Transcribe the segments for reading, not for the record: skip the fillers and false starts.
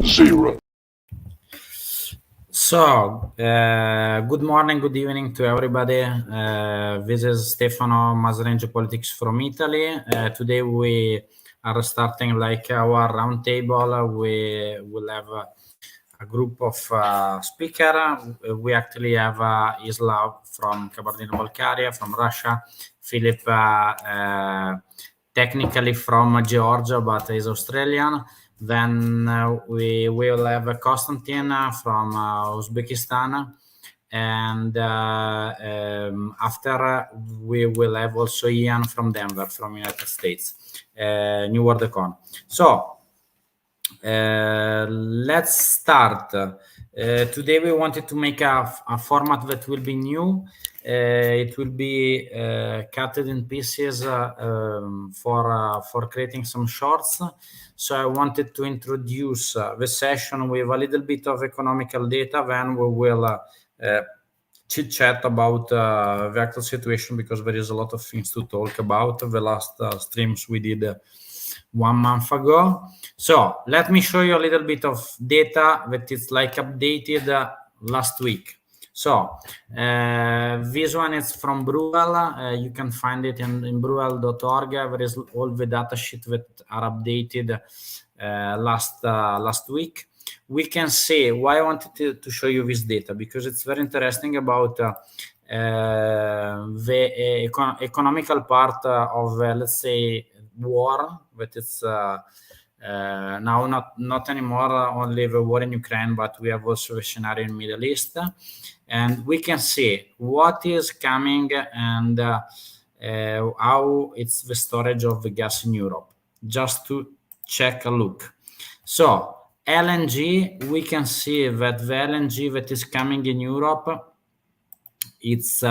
0. So, good morning, good evening to everybody. This is Stefano Mazarin Geopolitics from Italy. Today we are starting like our roundtable. We will have a group of speakers. We actually have Isla from Kabardino-Balkaria, from Russia, Philip technically from Georgia, but is Australian. Then we will have Konstantin from Uzbekistan, and after we will have also Ian from Denver, from United States, New World Econ. So let's start. Today we wanted to make a format that will be new. It will be cut in pieces for creating some shorts. So I wanted to introduce the session with a little bit of economical data. Then we will chit chat about the actual situation, because there is a lot of things to talk about. The last streams we did 1 month ago. So let me show you a little bit of data that is like updated last week. So this one is from Bruel. You can find it in bruel.org. There is all the data sheet that are updated last week. We can see why I wanted to show you this data, because it's very interesting about the economical part of, let's say, war, that it's now not anymore only the war in Ukraine, but we have also the scenario in Middle East, and we can see what is coming and how it's the storage of the gas in Europe, just to check a look. So LNG, we can see that the LNG that is coming in Europe, it's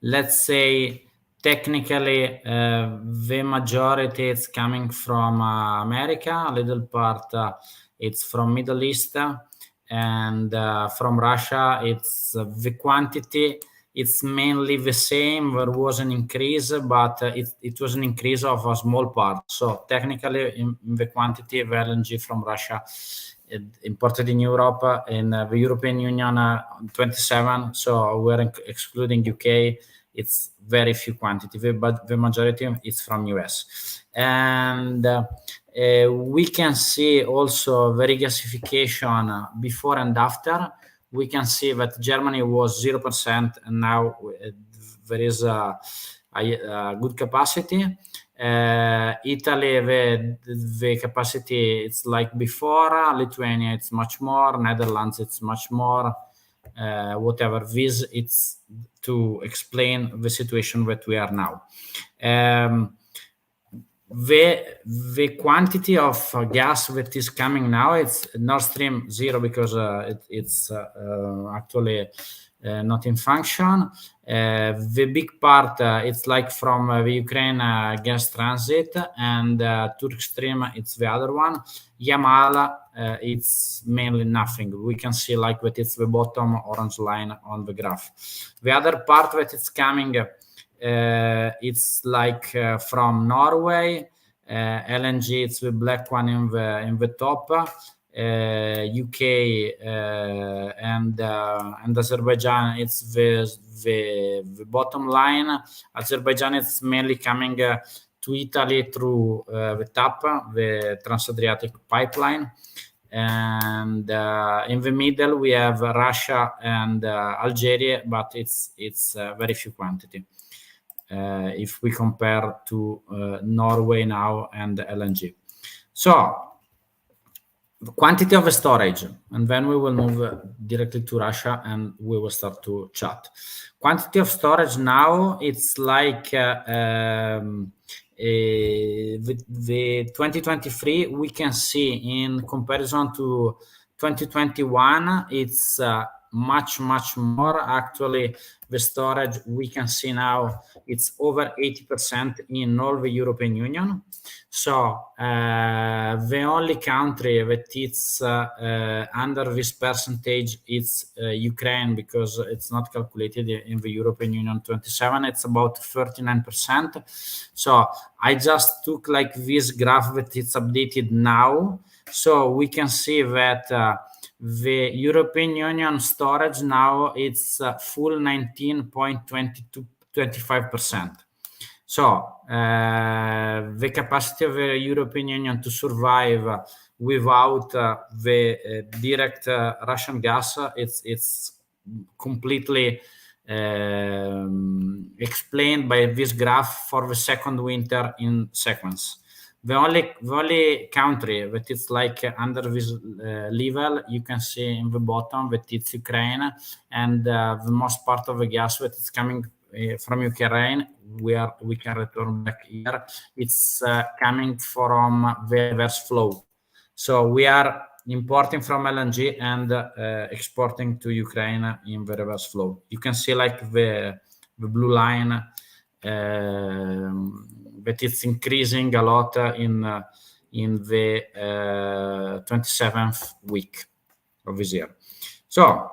let's say technically the majority is coming from America, a little part it's from Middle East, and from Russia. It's the quantity, it's mainly the same. There was an increase, but it was an increase of a small part. So technically in the quantity of LNG from Russia imported in Europe, in the European Union, 27. So we're excluding UK. It's very few quantity, but the majority is from US. And we can see also the regasification before and after. We can see that Germany was 0%, and now there is a good capacity. Italy, the capacity it's like before. Lithuania, it's much more. Netherlands, it's much more. Whatever. This it's to explain the situation that we are now. The quantity of gas that is coming now, it's Nord Stream 0, because it's actually not in function. The big part, it's like from the Ukraine gas transit, and Turk Stream, it's the other one. Yamal, it's mainly nothing. We can see like that it's the bottom orange line on the graph. The other part that it's coming, it's like from Norway. LNG, it's the black one in the top. UK and Azerbaijan, it's the bottom line. Azerbaijan, it's mainly coming to Italy through the TAP, the Trans-Adriatic pipeline. And in the middle we have Russia and Algeria, but it's very few quantity if we compare to Norway now and LNG. So the quantity of storage, and then we will move directly to Russia and we will start to chat. Quantity of storage now, it's like the 2023, we can see in comparison to 2021, it's much more. Actually, the storage we can see now, it's over 80% in all the European Union. So the only country that is under this percentage is Ukraine, because it's not calculated in the European Union 27. It's about 39%. So I just took like this graph that it's updated now, So we can see that the European Union storage now it's full 19.25%. So the capacity of the European Union to survive without the direct Russian gas, it's completely explained by this graph for the second winter in sequence. The only country that is like under this level, you can see in the bottom that it's Ukraine, and the most part of the gas that is coming from Ukraine, where we can return back here, it's coming from the reverse flow. So we are importing from LNG and exporting to Ukraine in the reverse flow. You can see like the blue line that it's increasing a lot in the 27th week of this year. So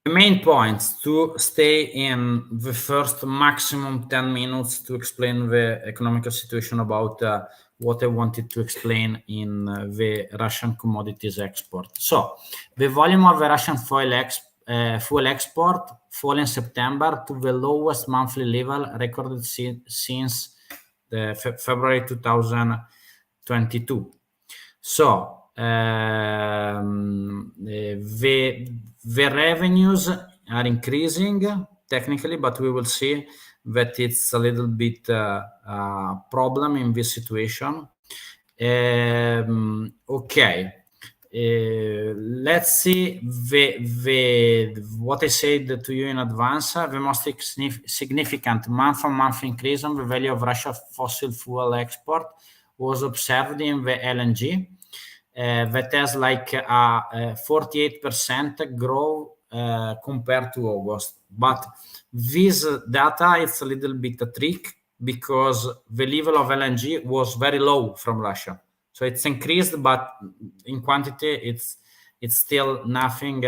the main points to stay in the first maximum 10 minutes to explain the economical situation about what I wanted to explain in the Russian commodities export. So the volume of the Russian fuel export fall in September to the lowest monthly level recorded since February 2022. So the revenues are increasing technically, but we will see that it's a little bit problem in this situation. Okay. Let's see what I said to you in advance. The most significant month-on-month increase on the value of Russia's fossil fuel export was observed in the LNG. That has like a 48% growth compared to August. But this data is a little bit a trick because the level of LNG was very low from Russia. So it's increased, but in quantity, it's still nothing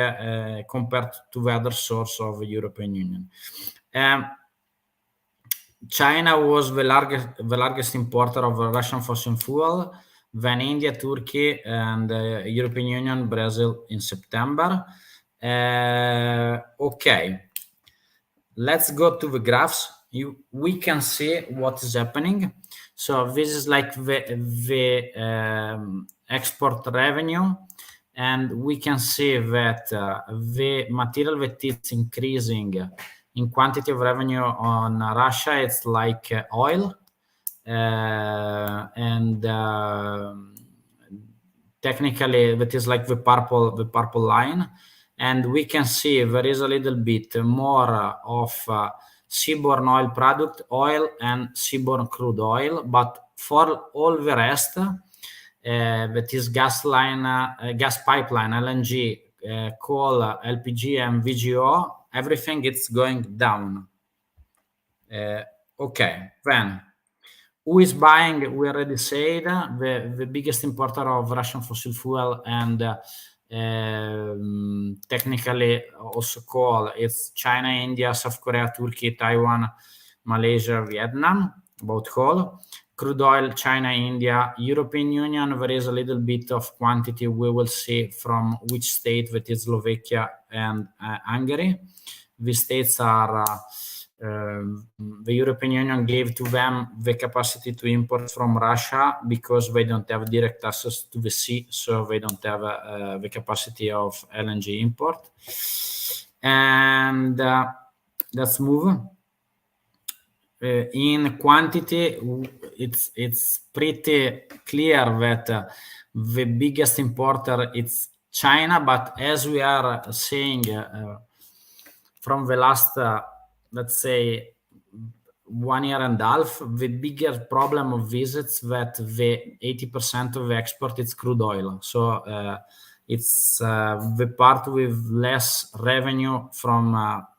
compared to the other source of the European Union. China was the largest importer of Russian fossil fuel, then India, Turkey, and European Union, Brazil in September. Okay, let's go to the graphs. We can see what is happening. So this is like the export revenue, and we can see that the material that is increasing in quantity of revenue on Russia, it's like oil, and technically that is like the purple line, and we can see there is a little bit more of seaborne oil product, oil and seaborne crude oil, but for all the rest, that is gas pipeline, LNG, coal, LPG, and VGO, everything is going down. Okay, then who is buying? We already said the biggest importer of Russian fossil fuel and technically also coal. It's China, India, South Korea, Turkey, Taiwan, Malaysia, Vietnam, about coal. Crude oil, China, India, European Union, there is a little bit of quantity. We will see from which state, that is Slovakia and Hungary. These states are, the European Union gave to them the capacity to import from Russia because they don't have direct access to the sea, so they don't have the capacity of LNG import. And let's move. In quantity, it's pretty clear that the biggest importer is China, but as we are saying from the last, let's say, 1 year and a half, the bigger problem of this is that the 80% of the export is crude oil. So it's the part with less revenue from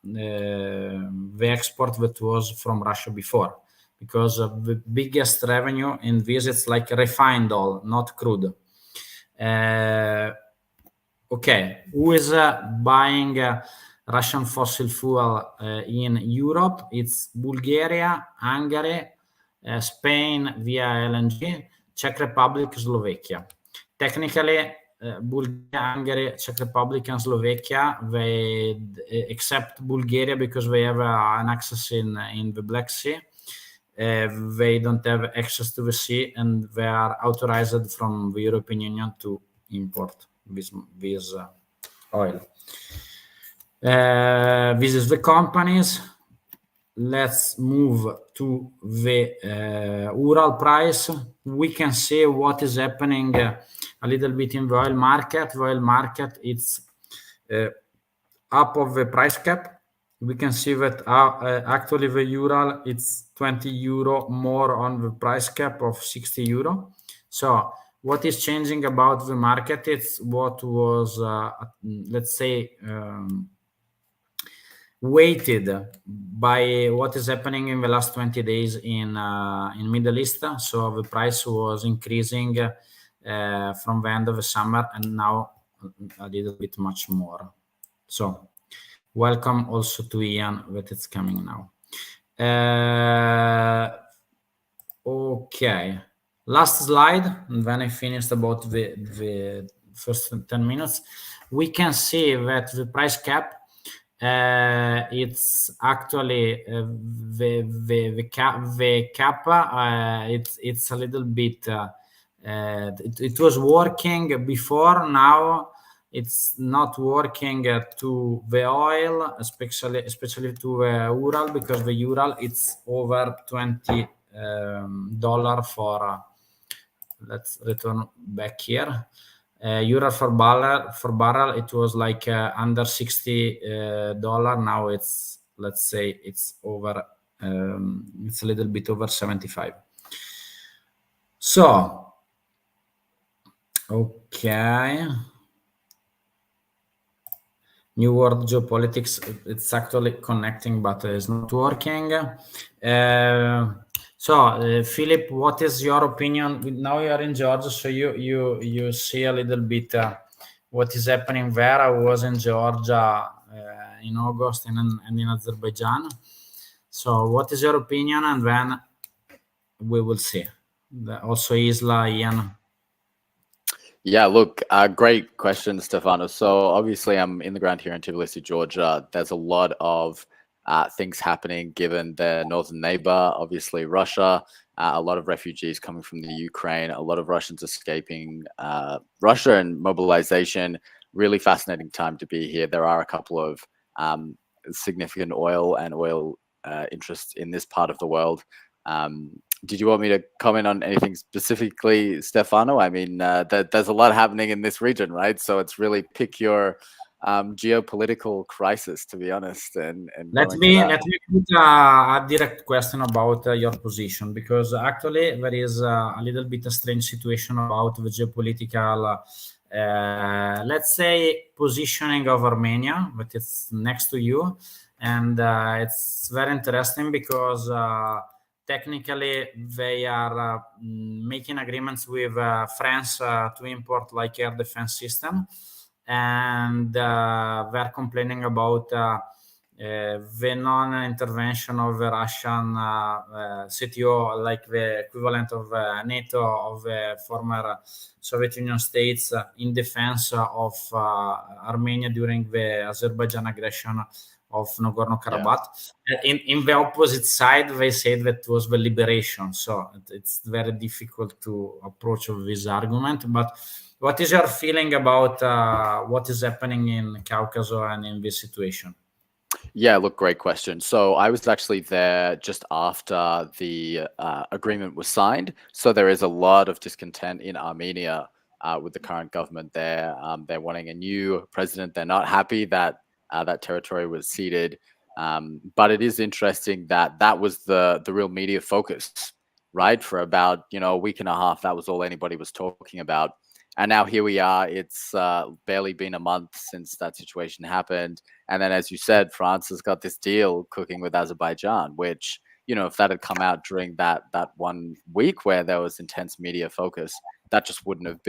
the export that was from Russia before, because the biggest revenue in this is like refined oil, not crude. Okay, who is buying Russian fossil fuel in Europe? It's Bulgaria, Hungary, Spain via LNG, Czech Republic, Slovakia. Technically, Bulgaria, Hungary, Czech Republic, and Slovakia, they except Bulgaria because they have an access in the Black Sea. They don't have access to the sea, and they are authorized from the European Union to import this oil. This is the companies. Let's move to the Ural price. We can see what is happening a little bit in the oil market. The oil market, it's up of the price cap. We can see that actually the Ural, it's 20 euro more on the price cap of 60 euro. So what is changing about the market? It's what was, let's say, weighted by what is happening in the last 20 days in Middle East. So the price was increasing from the end of the summer, and now a little bit much more. So welcome also to Ian that it's coming now. Okay, last slide, and then I finished about the first 10 minutes. We can see that the price cap, it's actually the cap. It's a little bit. It was working before. Now it's not working to the oil, especially to the Ural, because the Ural it's over $20 for. Let's return back here. Euro for barrel, it was like under $60. Now it's, let's say, it's over. It's a little bit over 75. So, okay. New World Geopolitics, it's actually connecting, but it's not working. So, Philip, what is your opinion? Now you are in Georgia, so you see a little bit what is happening there. I was in Georgia in August and in Azerbaijan. So, what is your opinion? And then we will see. Also, Isla, Ian. Yeah, look, great question, Stefano. So obviously I'm in the ground here in Tbilisi, Georgia. There's a lot of things happening given their northern neighbor, obviously Russia, a lot of refugees coming from the Ukraine, a lot of Russians escaping Russia and mobilization. Really fascinating time to be here. There are a couple of significant oil interests in this part of the world. Did you want me to comment on anything specifically, Stefano? I mean, there's a lot happening in this region, right? So it's really pick your geopolitical crisis, to be honest. And let me put a direct question about your position, because actually there is a little bit a strange situation about the geopolitical, let's say, positioning of Armenia, but it's next to you, and it's very interesting because. Technically, they are making agreements with France to import like air defense system, and they're complaining about the non-intervention of the Russian CTO, like the equivalent of NATO of the former Soviet Union states, in defense of Armenia during the Azerbaijan aggression of Nagorno-Karabakh. Yeah. In the opposite side, they said that was the liberation. So it's very difficult to approach this argument. But what is your feeling about what is happening in Caucasus and in this situation? Yeah, look, great question. So I was actually there just after the agreement was signed. So there is a lot of discontent in Armenia with the current government there. They're wanting a new president. They're not happy that that territory was ceded. But it is interesting that that was the real media focus, right? For about, a week and a half, that was all anybody was talking about. And now here we are. It's barely been a month since that situation happened. And then, as you said, France has got this deal cooking with Azerbaijan, which, if that had come out during that 1 week where there was intense media focus, that just wouldn't have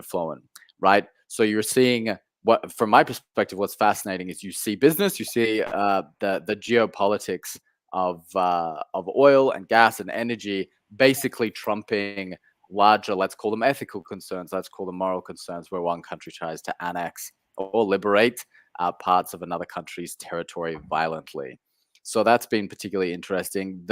flown, right? So you're seeing what, from my perspective, what's fascinating is you see business, you see the geopolitics of oil and gas and energy basically trumping larger, let's call them ethical concerns, let's call them moral concerns, where one country tries to annex or liberate parts of another country's territory violently. So that's been particularly interesting.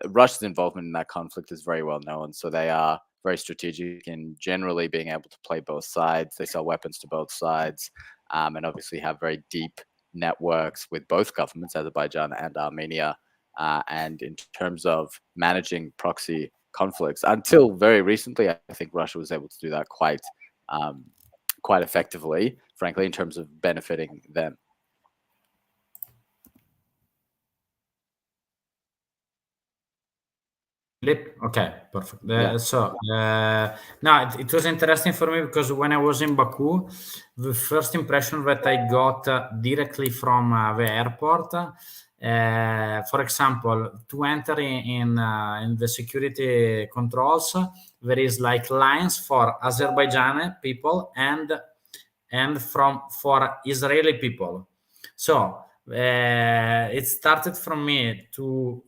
Russia's involvement in that conflict is very well known. So they are very strategic in generally being able to play both sides. They sell weapons to both sides, and obviously have very deep networks with both governments, Azerbaijan and Armenia. And in terms of managing proxy conflicts, until very recently, I think Russia was able to do that quite effectively, frankly, in terms of benefiting them. Okay, perfect. So no, it was interesting for me because when I was in Baku, the first impression that I got directly from the airport, for example, to enter in the security controls, there is like lines for Azerbaijani people and for Israeli people. So it started from me to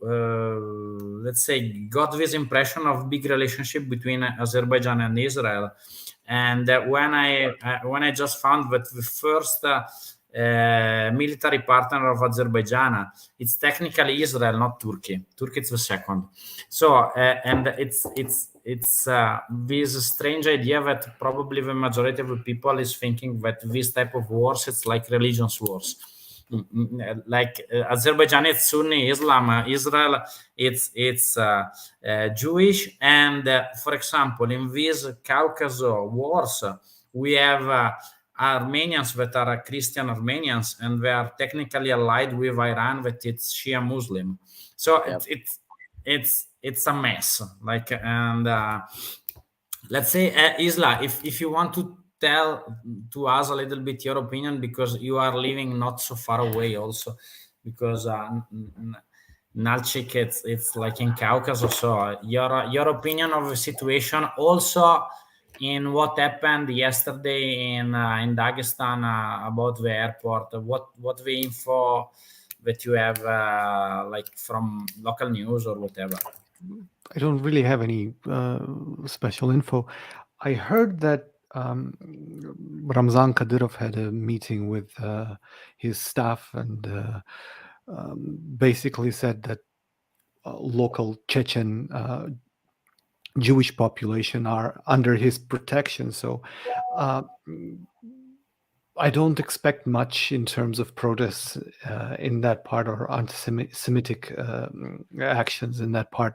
let's say got this impression of big relationship between Azerbaijan and Israel, and when I just found that the first military partner of Azerbaijan, it's technically Israel, not Turkey. Turkey is the second. So and it's this strange idea that probably the majority of the people is thinking that this type of wars, it's like religions wars. Like Azerbaijan, it's Sunni Islam. Israel, it's Jewish. And for example, in these Caucasus wars, we have Armenians that are Christian Armenians, and they are technically allied with Iran, that it's Shia Muslim. So Yep. it's a mess. Like, and let's say Isla, if you want to tell to us a little bit your opinion, because you are living not so far away also, because Nalchik, it's like in Caucasus. So your opinion of the situation, also in what happened yesterday in Dagestan about the airport. What the info that you have like from local news or whatever? I don't really have any special info. I heard that Ramzan Kadyrov had a meeting with his staff and basically said that local Chechen Jewish population are under his protection. So I don't expect much in terms of protests in that part, or anti-Semitic actions in that part.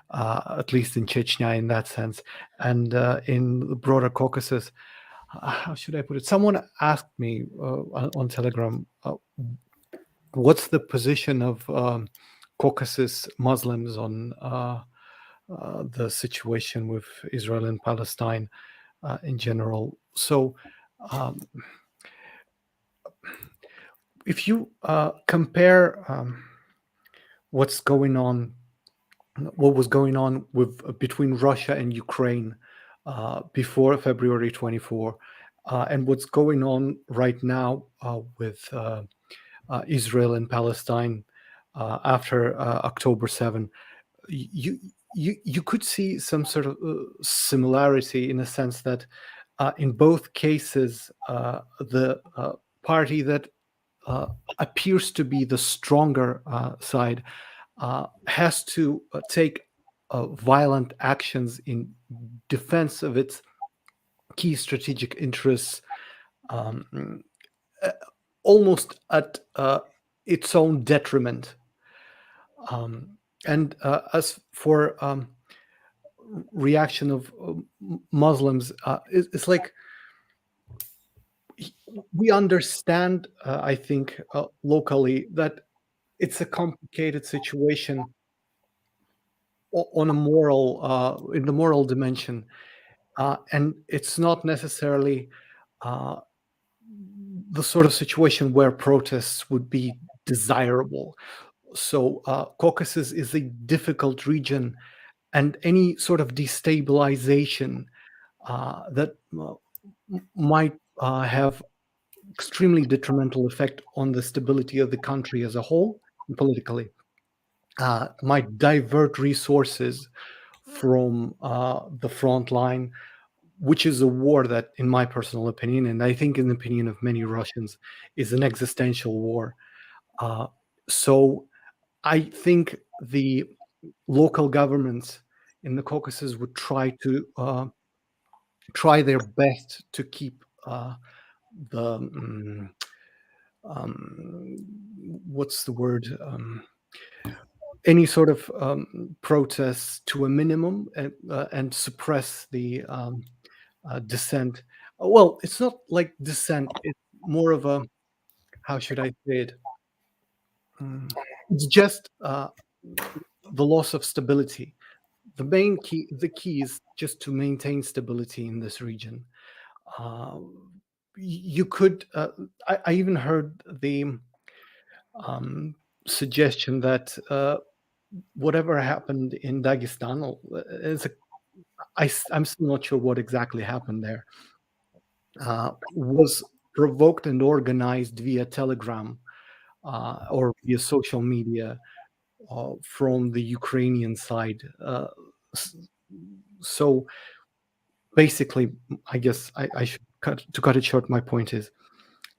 At least in Chechnya, in that sense. And in the broader Caucasus, how should I put it? Someone asked me on Telegram, what's the position of Caucasus Muslims on the situation with Israel and Palestine in general. So if you compare what was going on with between Russia and Ukraine before February 24, and what's going on right now with Israel and Palestine after October 7, you could see some sort of similarity, in a sense that in both cases the party that appears to be the stronger side has to take violent actions in defense of its key strategic interests, almost at its own detriment. And as for reaction of Muslims, it's like we understand, I think, locally, that it's a complicated situation on a moral, in the moral dimension, and it's not necessarily the sort of situation where protests would be desirable. So Caucasus is a difficult region, and any sort of destabilization that might have extremely detrimental effect on the stability of the country as a whole, politically, might divert resources from the front line, which is a war that, in my personal opinion, and I think in the opinion of many Russians, is an existential war. So I think the local governments in the Caucasus would try their best to keep the what's the word? Any sort of protests to a minimum and suppress the dissent. Well, it's not like dissent. It's more of a, how should I say it? It's just the loss of stability. The key is just to maintain stability in this region. You could. I even heard the suggestion that whatever happened in Dagestan I'm still not sure what exactly happened there. Was provoked and organized via Telegram or via social media from the Ukrainian side. So basically, I guess I should cut it short. My point is,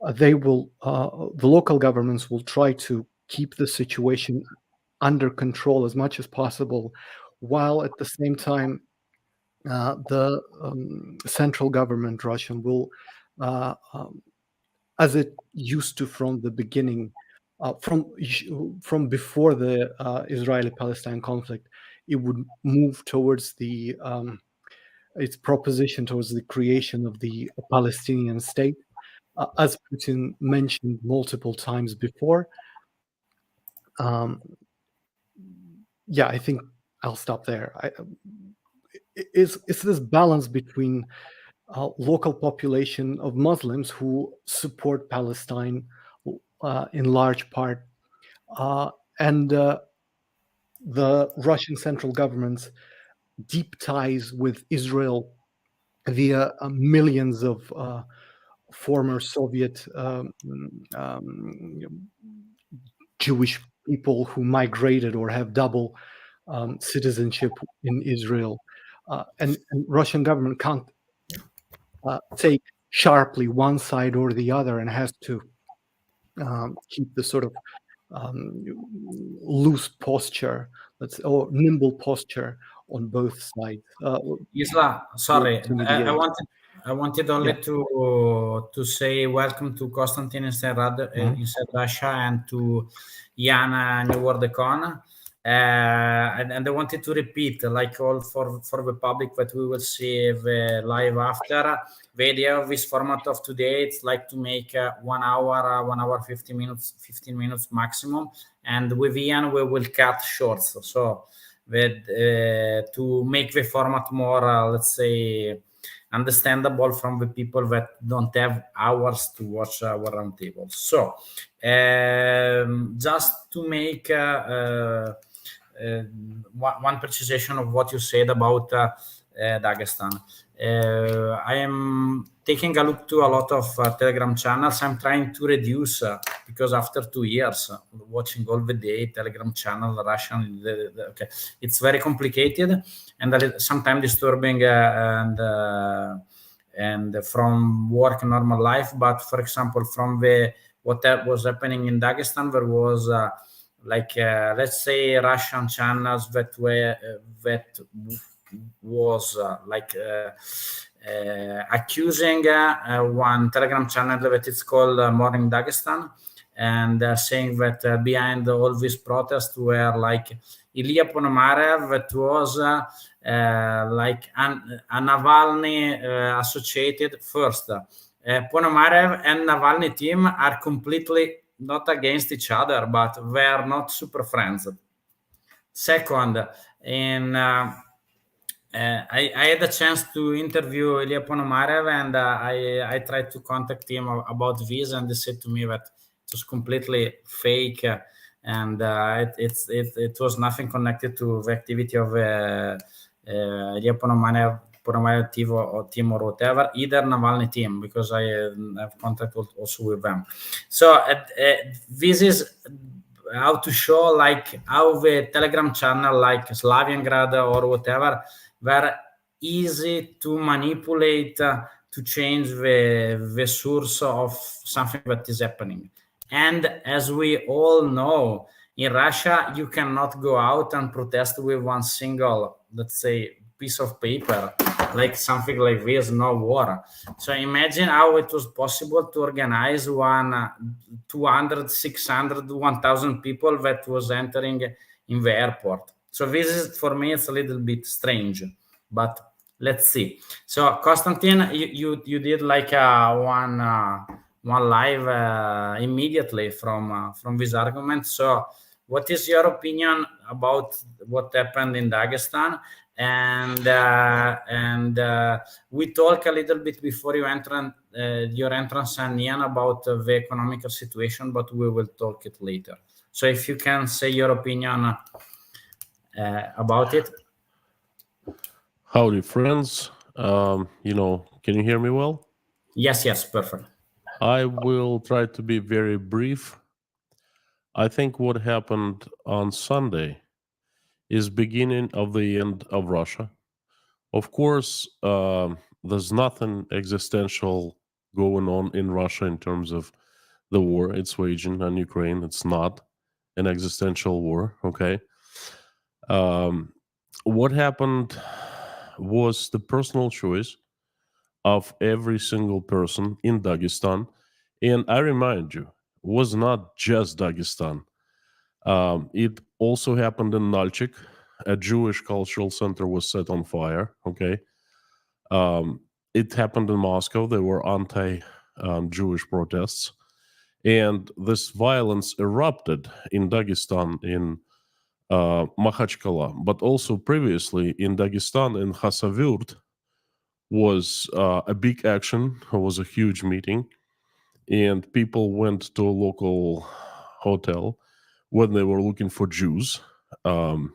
the local governments will try to keep the situation under control as much as possible, while at the same time the central government, Russian, will, as it used to from the beginning, from before the Israeli-Palestine conflict, it would move towards its proposition towards the creation of the Palestinian state, as Putin mentioned multiple times before. Yeah, I think I'll stop there. It's this balance between local population of Muslims who support Palestine in large part, and the Russian central government's deep ties with Israel via millions of former Soviet Jewish people who migrated or have double citizenship in Israel. And Russian government can't take sharply one side or the other, and has to keep the sort of loose posture, or nimble posture on both sides. Isla, sorry, I wanted only to say welcome to Konstantin inside Russia, and to Yana New World Econ. And I wanted to repeat, like all for the public, that we will see the live after. The idea of this format of today, it's like to make 1 hour, 15 minutes maximum. And with Ian, we will cut shorts. So to make the format more, let's say, understandable from the people that don't have hours to watch our roundtable. So just to make one precision of what you said about Dagestan. I am taking a look to a lot of Telegram channels. I'm trying to reduce because after 2 years watching all the day Telegram channel Russian, okay, it's very complicated and sometimes disturbing and from work normal life. But for example, from what was happening in Dagestan, there was let's say Russian channels that was accusing one Telegram channel that it's called Morning Dagestan, and saying that behind all these protests were like Ilya Ponomarev, that was like a Navalny associated. First, Ponomarev and Navalny team are completely not against each other, but they're not super friends. Second, I had a chance to interview Ilya Ponomarev, and I tried to contact him about this, and they said to me that it was completely fake, and it was nothing connected to the activity of Ilya Ponomarev team or whatever, either Navalny team, because I have contact also with them. So this is how to show like how the Telegram channel like Slaviangrad or whatever were easy to manipulate to change the source of something that is happening. And as we all know, in Russia, you cannot go out and protest with one single, let's say, piece of paper, like something like this, no war. So imagine how it was possible to organize 200, 600, 1,000 people that was entering in the airport. So this is, for me, it's a little bit strange, but let's see. So Konstantin, you did like one live immediately from this argument. So what is your opinion about what happened in Dagestan? And we talk a little bit before your entrance, and Ian, about the economical situation, but we will talk it later. So if you can say your opinion about it. Howdy, friends. Can you hear me well? Yes, perfect. I will try to be very brief. I think what happened on Sunday is beginning of the end of Russia. Of course, there's nothing existential going on in Russia in terms of the war it's waging on Ukraine. It's not an existential war, okay? What happened was the personal choice of every single person in Dagestan. And I remind you, it was not just Dagestan. It also happened in Nalchik. A Jewish cultural center was set on fire, okay? It happened in Moscow. There were anti-Jewish protests. And this violence erupted in Dagestan, in Makhachkala, but also previously in Dagestan, in Khasavyurt, was a big action. It was a huge meeting, and people went to a local hotel when they were looking for Jews. So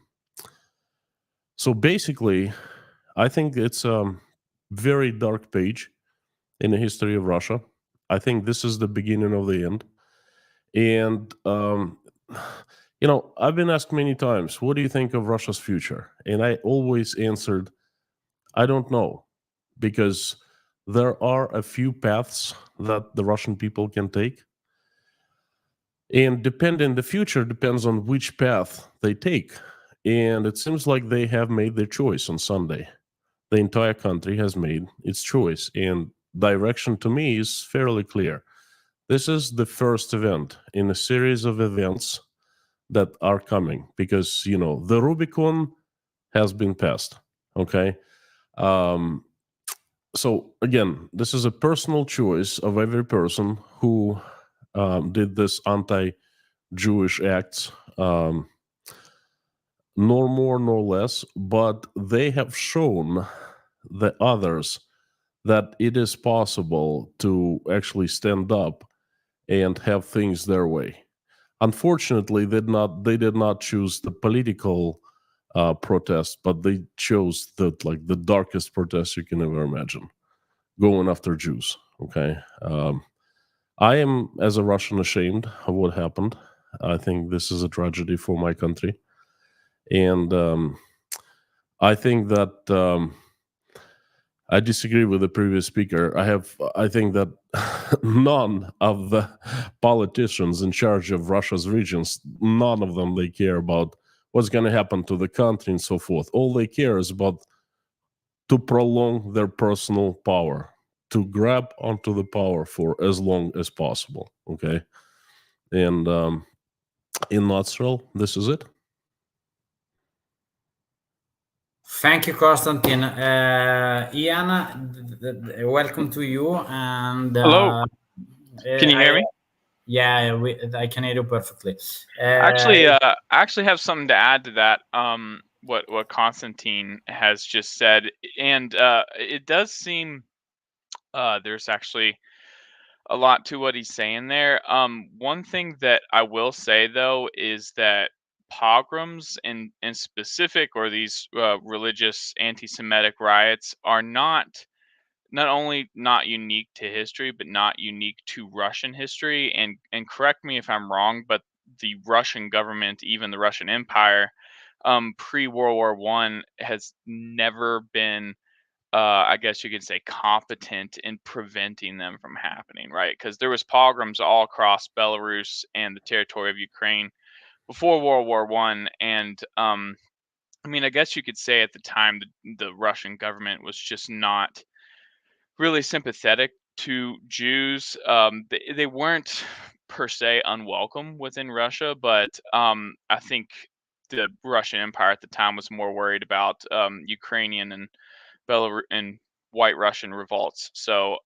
basically, I think it's a very dark page in the history of Russia. I think this is the beginning of the end. And, I've been asked many times, what do you think of Russia's future? And I always answered, I don't know, because there are a few paths that the Russian people can take. And the future depends on which path they take. And it seems like they have made their choice on Sunday. The entire country has made its choice. And direction to me is fairly clear. This is the first event in a series of events that are coming because, the Rubicon has been passed. Okay. So again, this is a personal choice of every person who did this anti-Jewish acts, nor more nor less, but they have shown the others that it is possible to actually stand up and have things their way. Unfortunately, they did not choose the political protest, but they chose the darkest protest you can ever imagine, going after Jews. Okay, I am, as a Russian, ashamed of what happened. I think this is a tragedy for my country, and I think that I disagree with the previous speaker. I think that none of the politicians in charge of Russia's regions, none of them, they care about what's going to happen to the country and so forth. All they care is about to prolong their personal power, to grab onto the power for as long as possible. Okay. And in nutshell, this is it. Thank you, Konstantin. Ian, welcome to you. And hello. Can you hear me? Yeah, I can hear you perfectly. I actually have something to add to that. What Konstantin has just said, and it does seem there's actually a lot to what he's saying there. One thing that I will say though is that pogroms in specific, or these religious anti-Semitic riots, are not only not unique to history, but not unique to Russian history. And correct me if I'm wrong, but the Russian government, even the Russian Empire, pre-World War I has never been, I guess you could say, competent in preventing them from happening, right? Because there was pogroms all across Belarus and the territory of Ukraine before World War I, and I mean, I guess you could say at the time the Russian government was just not really sympathetic to Jews. They weren't per se unwelcome within Russia, but I think the Russian Empire at the time was more worried about Ukrainian and Belarus and White Russian revolts. So,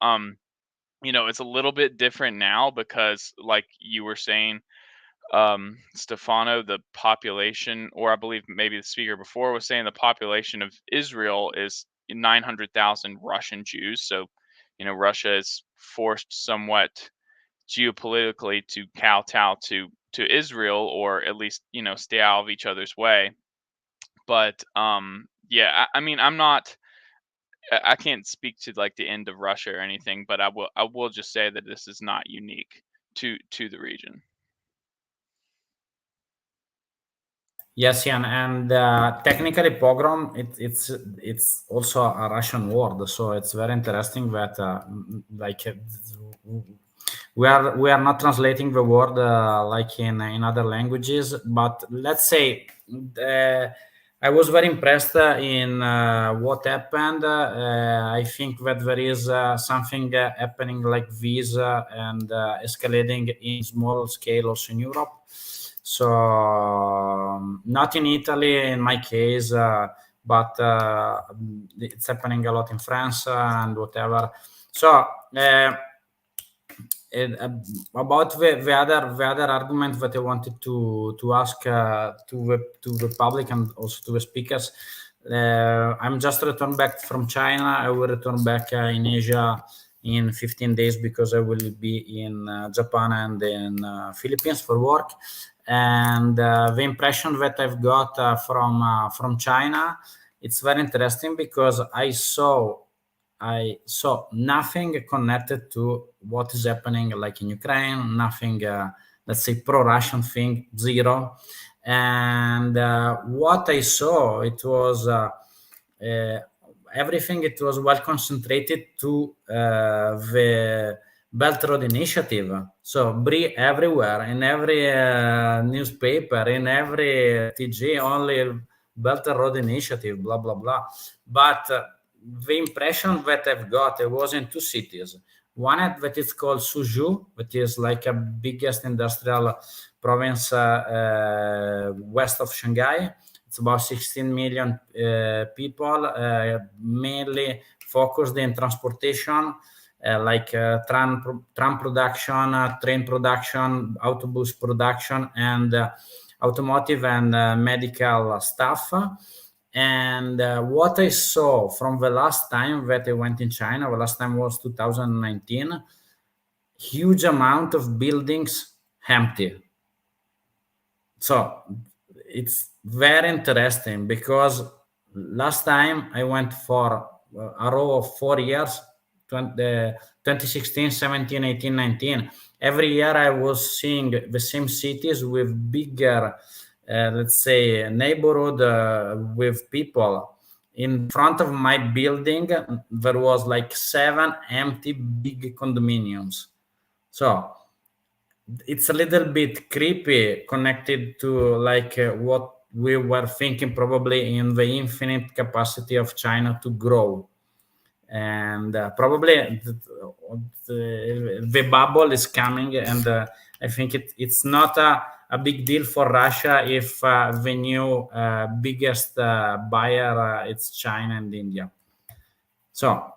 it's a little bit different now because, like you were saying, Stefano, the population, or I believe maybe the speaker before was saying the population of Israel is 900,000 Russian Jews. So, Russia is forced somewhat geopolitically to kowtow to Israel, or at least, stay out of each other's way. But yeah, I mean, I can't speak to like the end of Russia or anything, but I will just say that this is not unique to the region. Yes, Ian, and technically pogrom it's also a Russian word, so it's very interesting that we are not translating the word like in other languages, but let's say I was very impressed in what happened. I think that there is something happening like this and escalating in small scale also in Europe. So not in Italy in my case, but it's happening a lot in France and whatever. So about the other argument that I wanted to ask to the public and also to the speakers, I'm just returned back from China. I will return back in Asia in 15 days because I will be in Japan and in Philippines for work. And the impression that I've got from China, it's very interesting because I saw nothing connected to what is happening like in Ukraine, nothing, let's say, pro-Russian thing, zero. And what I saw, it was everything, it was well concentrated to the Belt Road Initiative. So BRI everywhere, in every newspaper, in every TG, only Belt Road Initiative, blah, blah, blah. But the impression that I've got, it was in two cities. One that is called Suzhou, which is like a biggest industrial province west of Shanghai. It's about 16 million people, mainly focused in transportation, like tram production, train production, autobus production, and automotive and medical stuff. And what I saw from the last time that I went in China, the last time was 2019, huge amount of buildings empty. So it's very interesting because last time I went for a row of 4 years, 2016, 17, 18, 19. Every year I was seeing the same cities with bigger, let's say, neighborhood with people. In front of my building, there was like 7 empty big condominiums. So it's a little bit creepy connected to like what we were thinking probably in the infinite capacity of China to grow. And probably the bubble is coming, and I think it's not a big deal for Russia if the new biggest buyer it's China and India. So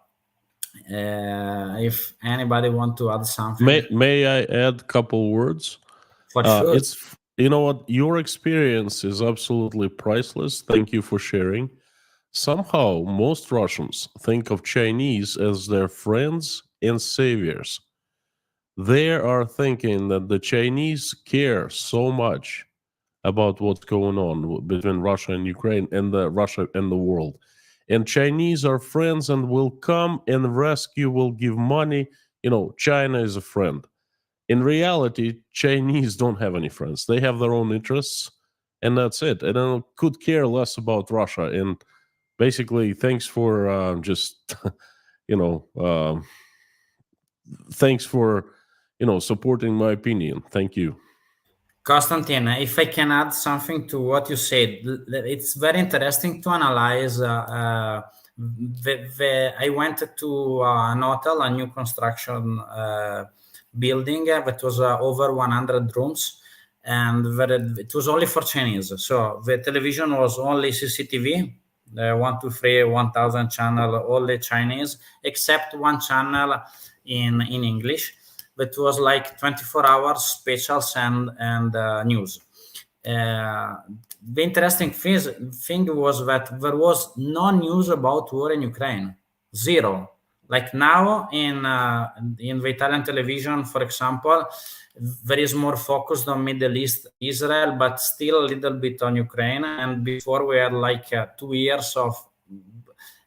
if anybody want to add something, May I add a couple words? for sure. It's what, your experience is absolutely priceless. Thank you for sharing. Somehow, most Russians think of Chinese as their friends and saviors. They are thinking that the Chinese care so much about what's going on between Russia and Ukraine and Russia and the world. And Chinese are friends and will come and rescue, will give money. China is a friend. in reality, Chinese don't have any friends. They have their own interests, and that's it. And I could care less about Russia. And basically, thanks for just, thanks for, supporting my opinion. Thank you. Konstantin, if I can add something to what you said, it's very interesting to analyze. I went to an hotel, a new construction building that was over 100 rooms, and it was only for Chinese. So the television was only CCTV, 1, 2, 3, 1,000 channel, all the Chinese, except one channel in English. That was like 24 hours specials and news. The interesting thing was that there was no news about war in Ukraine. Zero. Like now in the Italian television, for example, there is more focused on Middle East, Israel, but still a little bit on Ukraine. And before we had like 2 years of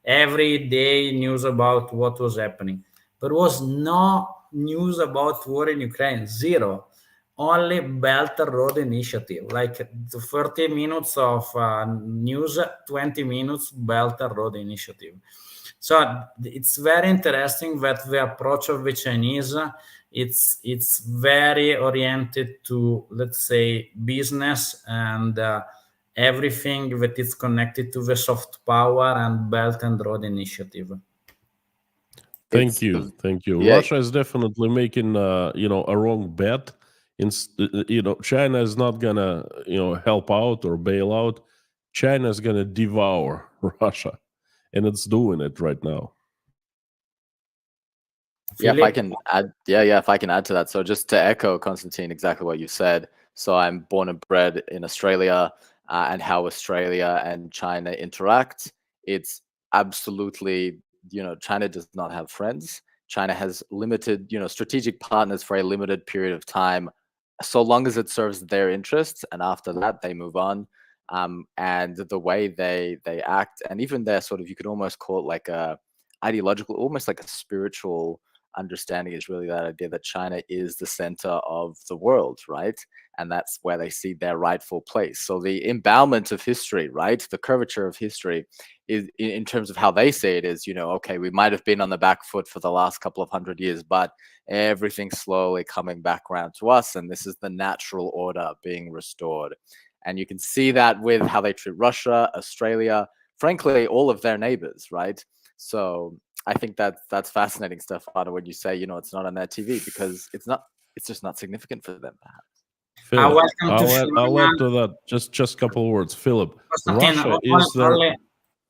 every day news about what was happening. There was no news about war in Ukraine, zero. Only Belt and Road Initiative, like 30 minutes of news, 20 minutes Belt and Road Initiative. So it's very interesting that the approach of the Chinese, it's very oriented to, let's say, business and everything that is connected to the soft power and Belt and Road Initiative. Thank you. Yeah. Russia is definitely making a wrong bet. China is not gonna help out or bail out. China is gonna devour Russia, and it's doing it right now. Yeah, if I can add to that. So just to echo, Konstantin, exactly what you said. So I'm born and bred in Australia, and how Australia and China interact. It's absolutely, China does not have friends. China has limited, strategic partners for a limited period of time, so long as it serves their interests, and after that they move on. And the way they act, and even their sort of, you could almost call it like a ideological, almost like a spiritual understanding, is really that idea that China is the center of the world, right? And that's where they see their rightful place. So the embowelment of history, right? The curvature of history is, in terms of how they say it, is, okay, we might have been on the back foot for the last couple of 100 years, but everything's slowly coming back around to us, and this is the natural order being restored. And you can see that with how they treat Russia, Australia, frankly, all of their neighbors, right? So I think that's fascinating stuff, Ada, when you say, it's not on their TV, because it's just not significant for them, perhaps. Philip, I'll add to that just a couple of words. Philip, Russia is there. I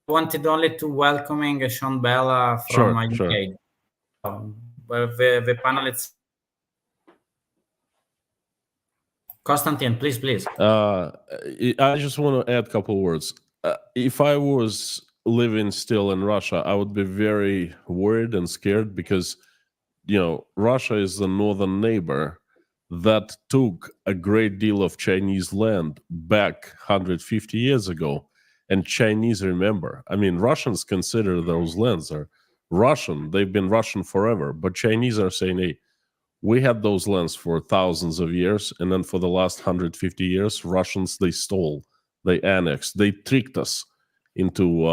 wanted only to welcoming Sean Bell from UK. Sure. The panel is Konstantin, please. I just want to add a couple of words. If I was living still in Russia, I would be very worried and scared, because Russia is the northern neighbor that took a great deal of Chinese land back 150 years ago, and Chinese remember. I mean, Russians consider those lands are Russian. They've been Russian forever, but Chinese are saying, hey, we had those lands for thousands of years, and then for the last 150 years, Russians, they stole, they annexed, they tricked us into,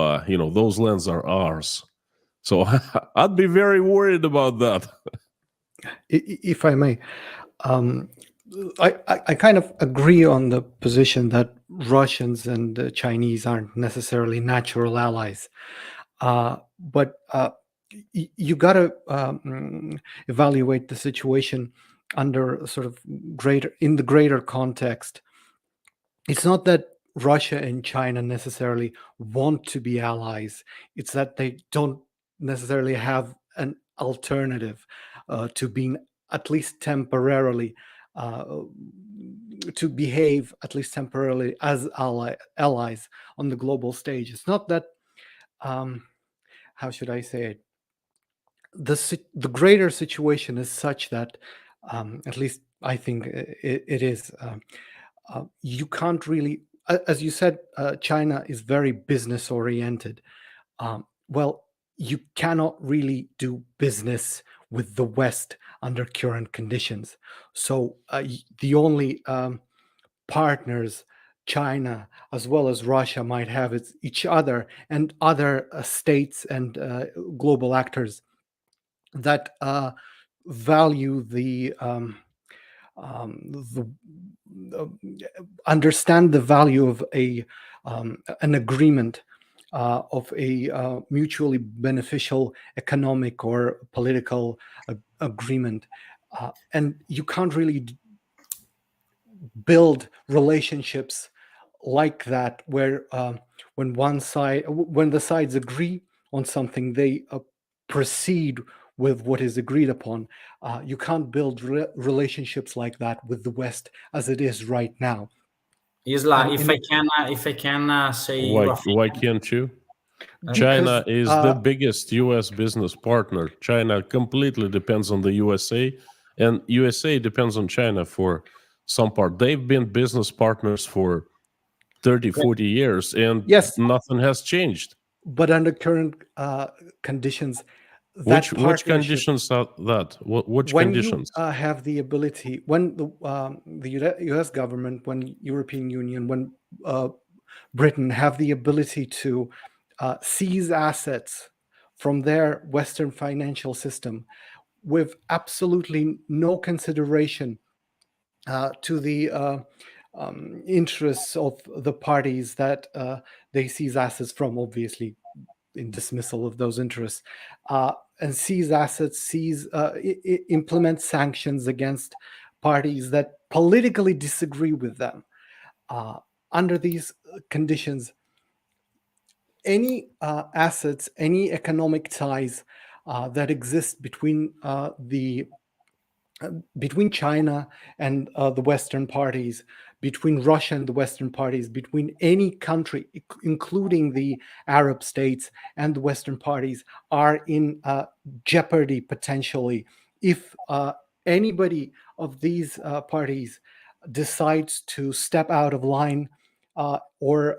those lands are ours. So I'd be very worried about that. If I may, I kind of agree on the position that Russians and the Chinese aren't necessarily natural allies, but you got to evaluate the situation under sort of in the greater context. It's not that Russia and China necessarily want to be allies. It's that they don't necessarily have an alternative to being at least temporarily, to behave at least temporarily as allies on the global stage. It's not that, how should I say it? The greater situation is such that, at least I think it is, you can't really, as you said, China is very business oriented. Well, you cannot really do business with the West under current conditions. So the only partners China as well as Russia might have is each other and other states and global actors that value the understand the value of an agreement of a mutually beneficial economic or political agreement, and you can't really build relationships like that where when the sides agree on something, they proceed with what is agreed upon. You can't build relationships like that with the West as it is right now. Isla, if I can say you a thing. Why can't you? Because, China is the biggest U.S. business partner. China completely depends on the USA, and USA depends on China for some part. They've been business partners for 30, 40 years, and yes, nothing has changed. But under current conditions, Which conditions are that? Which when conditions? you have the ability, when the U.S. government, when European Union, when Britain have the ability to seize assets from their Western financial system with absolutely no consideration to the interests of the parties that they seize assets from, obviously in dismissal of those interests, and seize assets, implement sanctions against parties that politically disagree with them. Under these conditions, any assets, any economic ties that exist between China and the Western parties, between Russia and the Western parties, between any country, including the Arab states and the Western parties, are in jeopardy potentially if anybody of these parties decides to step out of line or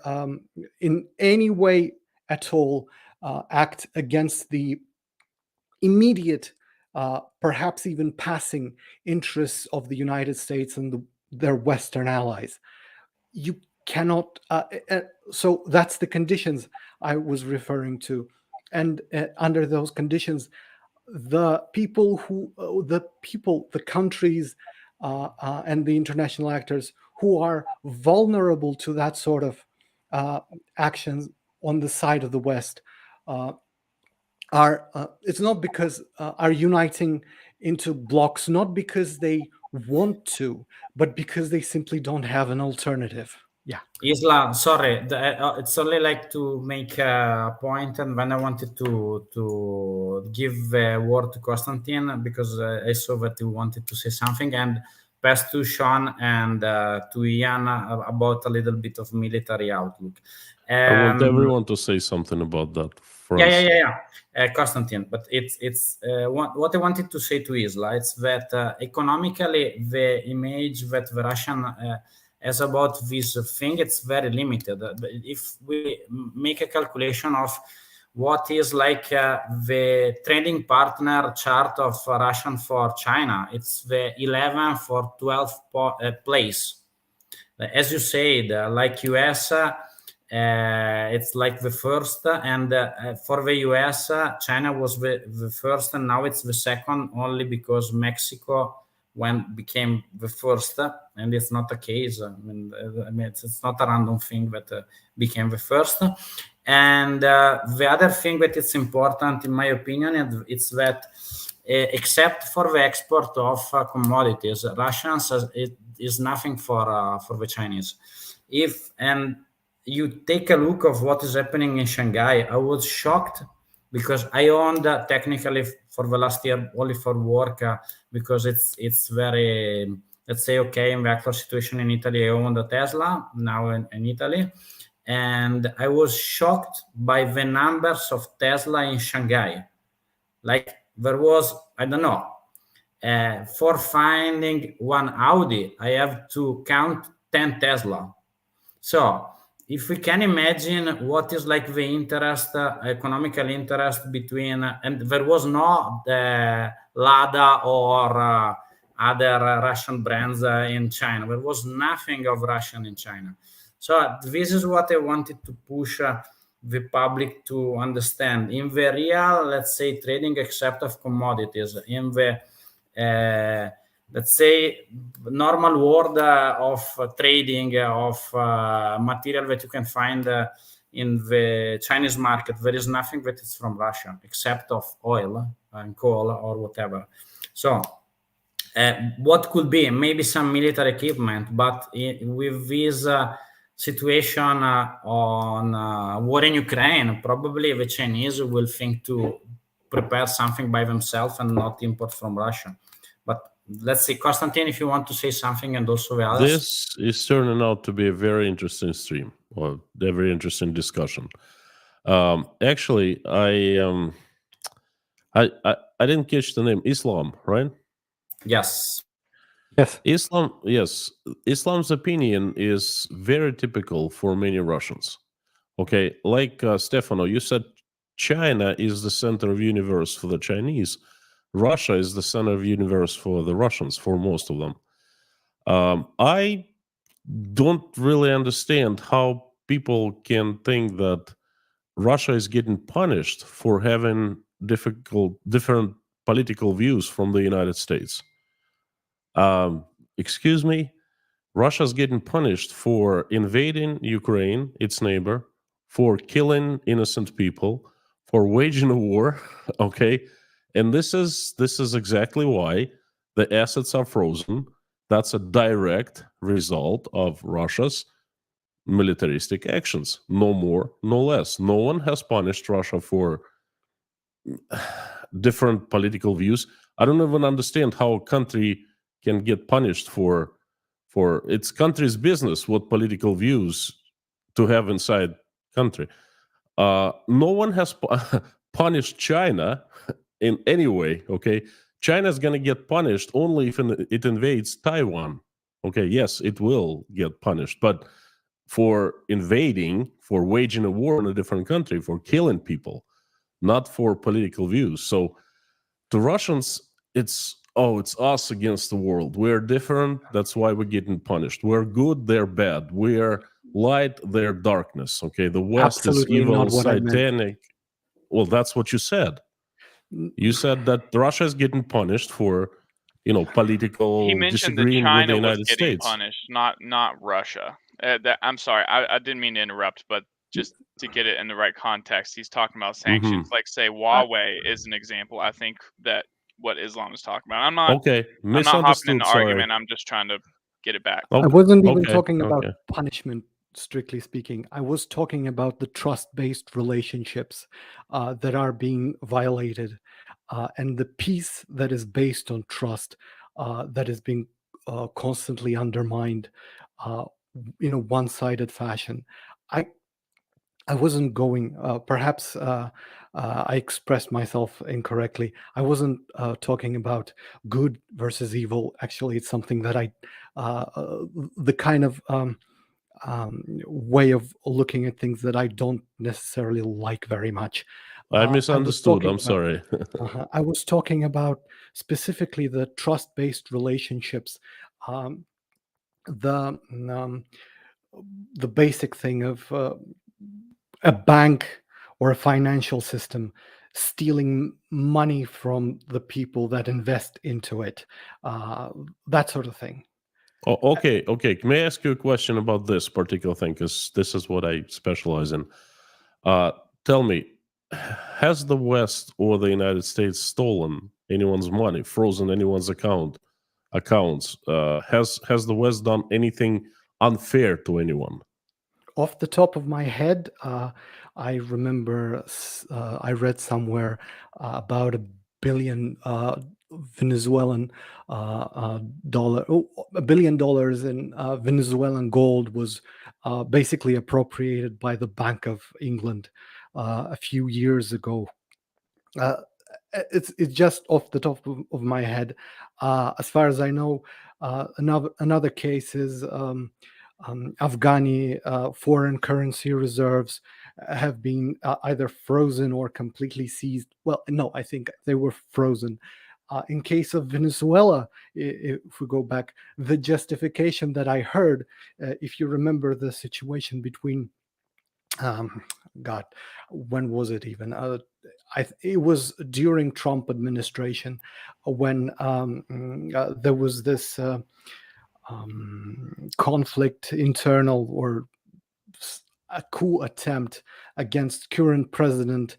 in any way at all act against the immediate, perhaps even passing interests of the United States and their Western allies. You cannot, so that's the conditions I was referring to. And under those conditions, the countries and the international actors who are vulnerable to that sort of actions on the side of the West are it's not because are uniting into blocks, not because they want to, but because they simply don't have an alternative. Yeah. Isla, sorry, it's only like to make a point, and when I wanted to give a word to Konstantin because I saw that he wanted to say something, and pass to Sean and to Ian about a little bit of military outlook. I want everyone to say something about that. Yeah. Konstantin, but it's what I wanted to say to Isla. It's that economically, the image that the Russian has about this thing, it's very limited. If we make a calculation of what is like the trading partner chart of Russian for China, it's the 11th or 12th place. As you said, like US. It's like the first, and for the US, China was the first, and now it's the second, only because Mexico became the first, and it's not a case. I mean it's not a random thing that became the first. And the other thing that is important, in my opinion, it's that except for the export of commodities, Russians it is nothing for the Chinese. And you take a look of what is happening in Shanghai, I was shocked because I owned technically for the last year only for work because it's very, let's say, okay, in the actual situation in Italy, I owned a Tesla now in Italy, and I was shocked by the numbers of Tesla in Shanghai. Like there was, I don't know, for finding one Audi, I have to count 10 Tesla. So if we can imagine what is like the interest, economical interest between, and there was no Lada or other Russian brands in China. There was nothing of Russian in China. So this is what I wanted to push the public to understand. In the real, let's say, trading except of commodities, in the let's say normal world of trading of material that you can find in the Chinese market, there is nothing that is from Russia except of oil and coal or whatever. So what could be maybe some military equipment, but with this situation on war in Ukraine, probably the Chinese will think to prepare something by themselves and not import from Russia. But let's see, Konstantin, if you want to say something, and also the others. This is turning out to be a very interesting stream, or a very interesting discussion. Actually, I didn't catch the name. Islam, right? Yes. Yes. Yes. Islam's opinion is very typical for many Russians. Okay, like Stefano, you said China is the center of universe for the Chinese. Russia is the center of universe for the Russians, for most of them. I don't really understand how people can think that Russia is getting punished for having different political views from the United States. Excuse me, Russia's getting punished for invading Ukraine, its neighbor, for killing innocent people, for waging a war. Okay, and this is exactly why the assets are frozen. That's a direct result of Russia's militaristic actions. No more, no less. No one has punished Russia for different political views. I don't even understand how a country can get punished for its country's business what political views to have inside country. No one has punished China in any way. Okay, China's going to get punished only if it invades Taiwan. Okay, yes, it will get punished, but for invading, for waging a war in a different country, for killing people, not for political views. So to Russians, it's us against the world. We're different. That's why we're getting punished. We're good, they're bad. We're light, they're darkness. Okay, the West Absolutely is evil, not what I meant. satanic. Well, that's what you said. You said that Russia is getting punished for, political He mentioned that disagreeing with the China was United getting States. punished, not Russia. I'm sorry, I didn't mean to interrupt, but just to get it in the right context, he's talking about sanctions. Like, say, Huawei is an example. I think that what Islam is talking about. I'm not hopping Misunderstood. into argument. I'm just trying to get it back. I wasn't even Okay, talking about okay. punishment, strictly speaking. I was talking about the trust-based relationships that are being violated, and the peace that is based on trust that is being constantly undermined in a one-sided fashion. I wasn't going, perhaps I expressed myself incorrectly. I wasn't talking about good versus evil. Actually, it's something that the kind of way of looking at things that I don't necessarily like very much. I misunderstood. I'm about- sorry. I was talking about specifically the trust-based relationships, the basic thing of a bank or a financial system stealing money from the people that invest into it, that sort of thing. Oh, okay. May I ask you a question about this particular thing? Because this is what I specialize in. Tell me, has the West or the United States stolen anyone's money, frozen anyone's accounts? Has the West done anything unfair to anyone? Off the top of my head, I remember I read somewhere about $1 billion Venezuelan dollar. $1 billion in Venezuelan gold was basically appropriated by the Bank of England a few years ago. It's just off the top of my head. As far as I know, another case is Afghani foreign currency reserves have been either frozen or completely seized. Well, no, I think they were frozen. In case of Venezuela, if we go back, the justification that I heard, if you remember the situation between, God, when was it even? It was during Trump administration when there was this conflict, internal or a coup attempt against current president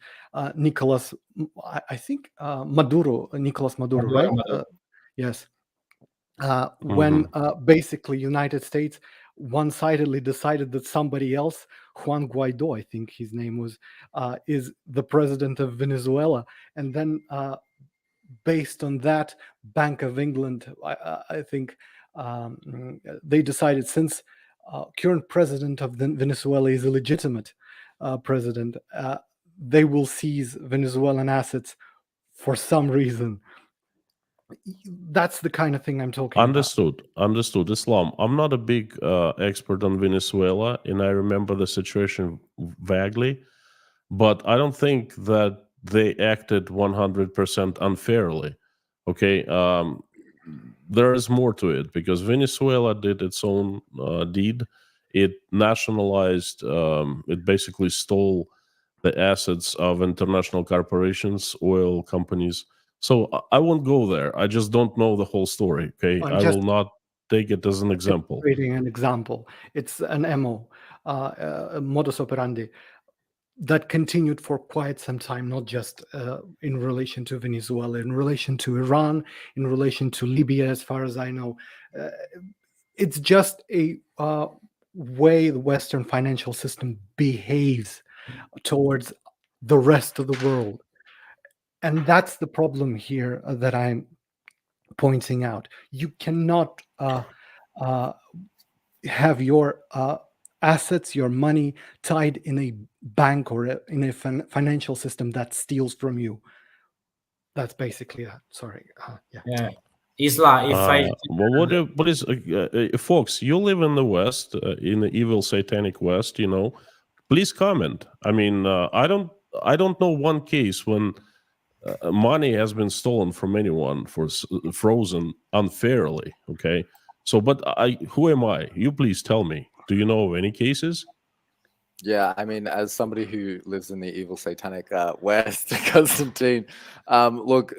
Nicolas, I think Nicolas Maduro, right? Yes. When basically United States one-sidedly decided that somebody else, Juan Guaido, I think his name was, is the president of Venezuela, and then based on that, Bank of England, I think they decided, since current president of Venezuela is a legitimate president, they will seize Venezuelan assets for some reason. That's the kind of thing I'm talking Understood. Understood. Islam, I'm not a big expert on Venezuela, and I remember the situation vaguely, but I don't think that they acted 100% unfairly. Okay. There is more to it, because Venezuela did its own deed. It nationalized, it basically stole the assets of international corporations, oil companies. So I won't go there. I just don't know the whole story. Okay, I will not take it as an example. Creating an example, it's an MO, a modus operandi that continued for quite some time, not just in relation to Venezuela, in relation to Iran, in relation to Libya, as far as I know. It's just a way the Western financial system behaves towards the rest of the world. And that's the problem here that I'm pointing out. You cannot have your assets, your money tied in a bank or in a financial system that steals from you. That's basically that. Sorry. Yeah. Isla, if what is folks, you live in the West, in the evil satanic West, please comment. I mean, I don't know one case when money has been stolen from anyone, for frozen unfairly. Okay, so but who am I? You please tell me. Do you know of any cases? Yeah, I mean, as somebody who lives in the evil satanic West, Constantine, look,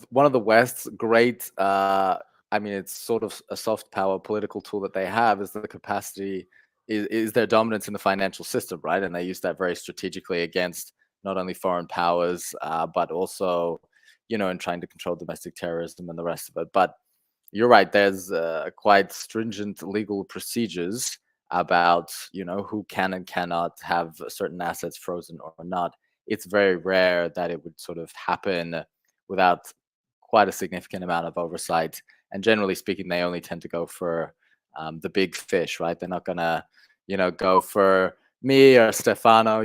one of the West's great, I mean, it's sort of a soft power political tool that they have, is the capacity, is their dominance in the financial system, right? And they use that very strategically against not only foreign powers, but also, in trying to control domestic terrorism and the rest of it. But you're right, there's quite stringent legal procedures about who can and cannot have certain assets frozen or not. It's very rare that it would sort of happen without quite a significant amount of oversight. And generally speaking, they only tend to go for the big fish, right? They're not gonna, go for me or Stefano.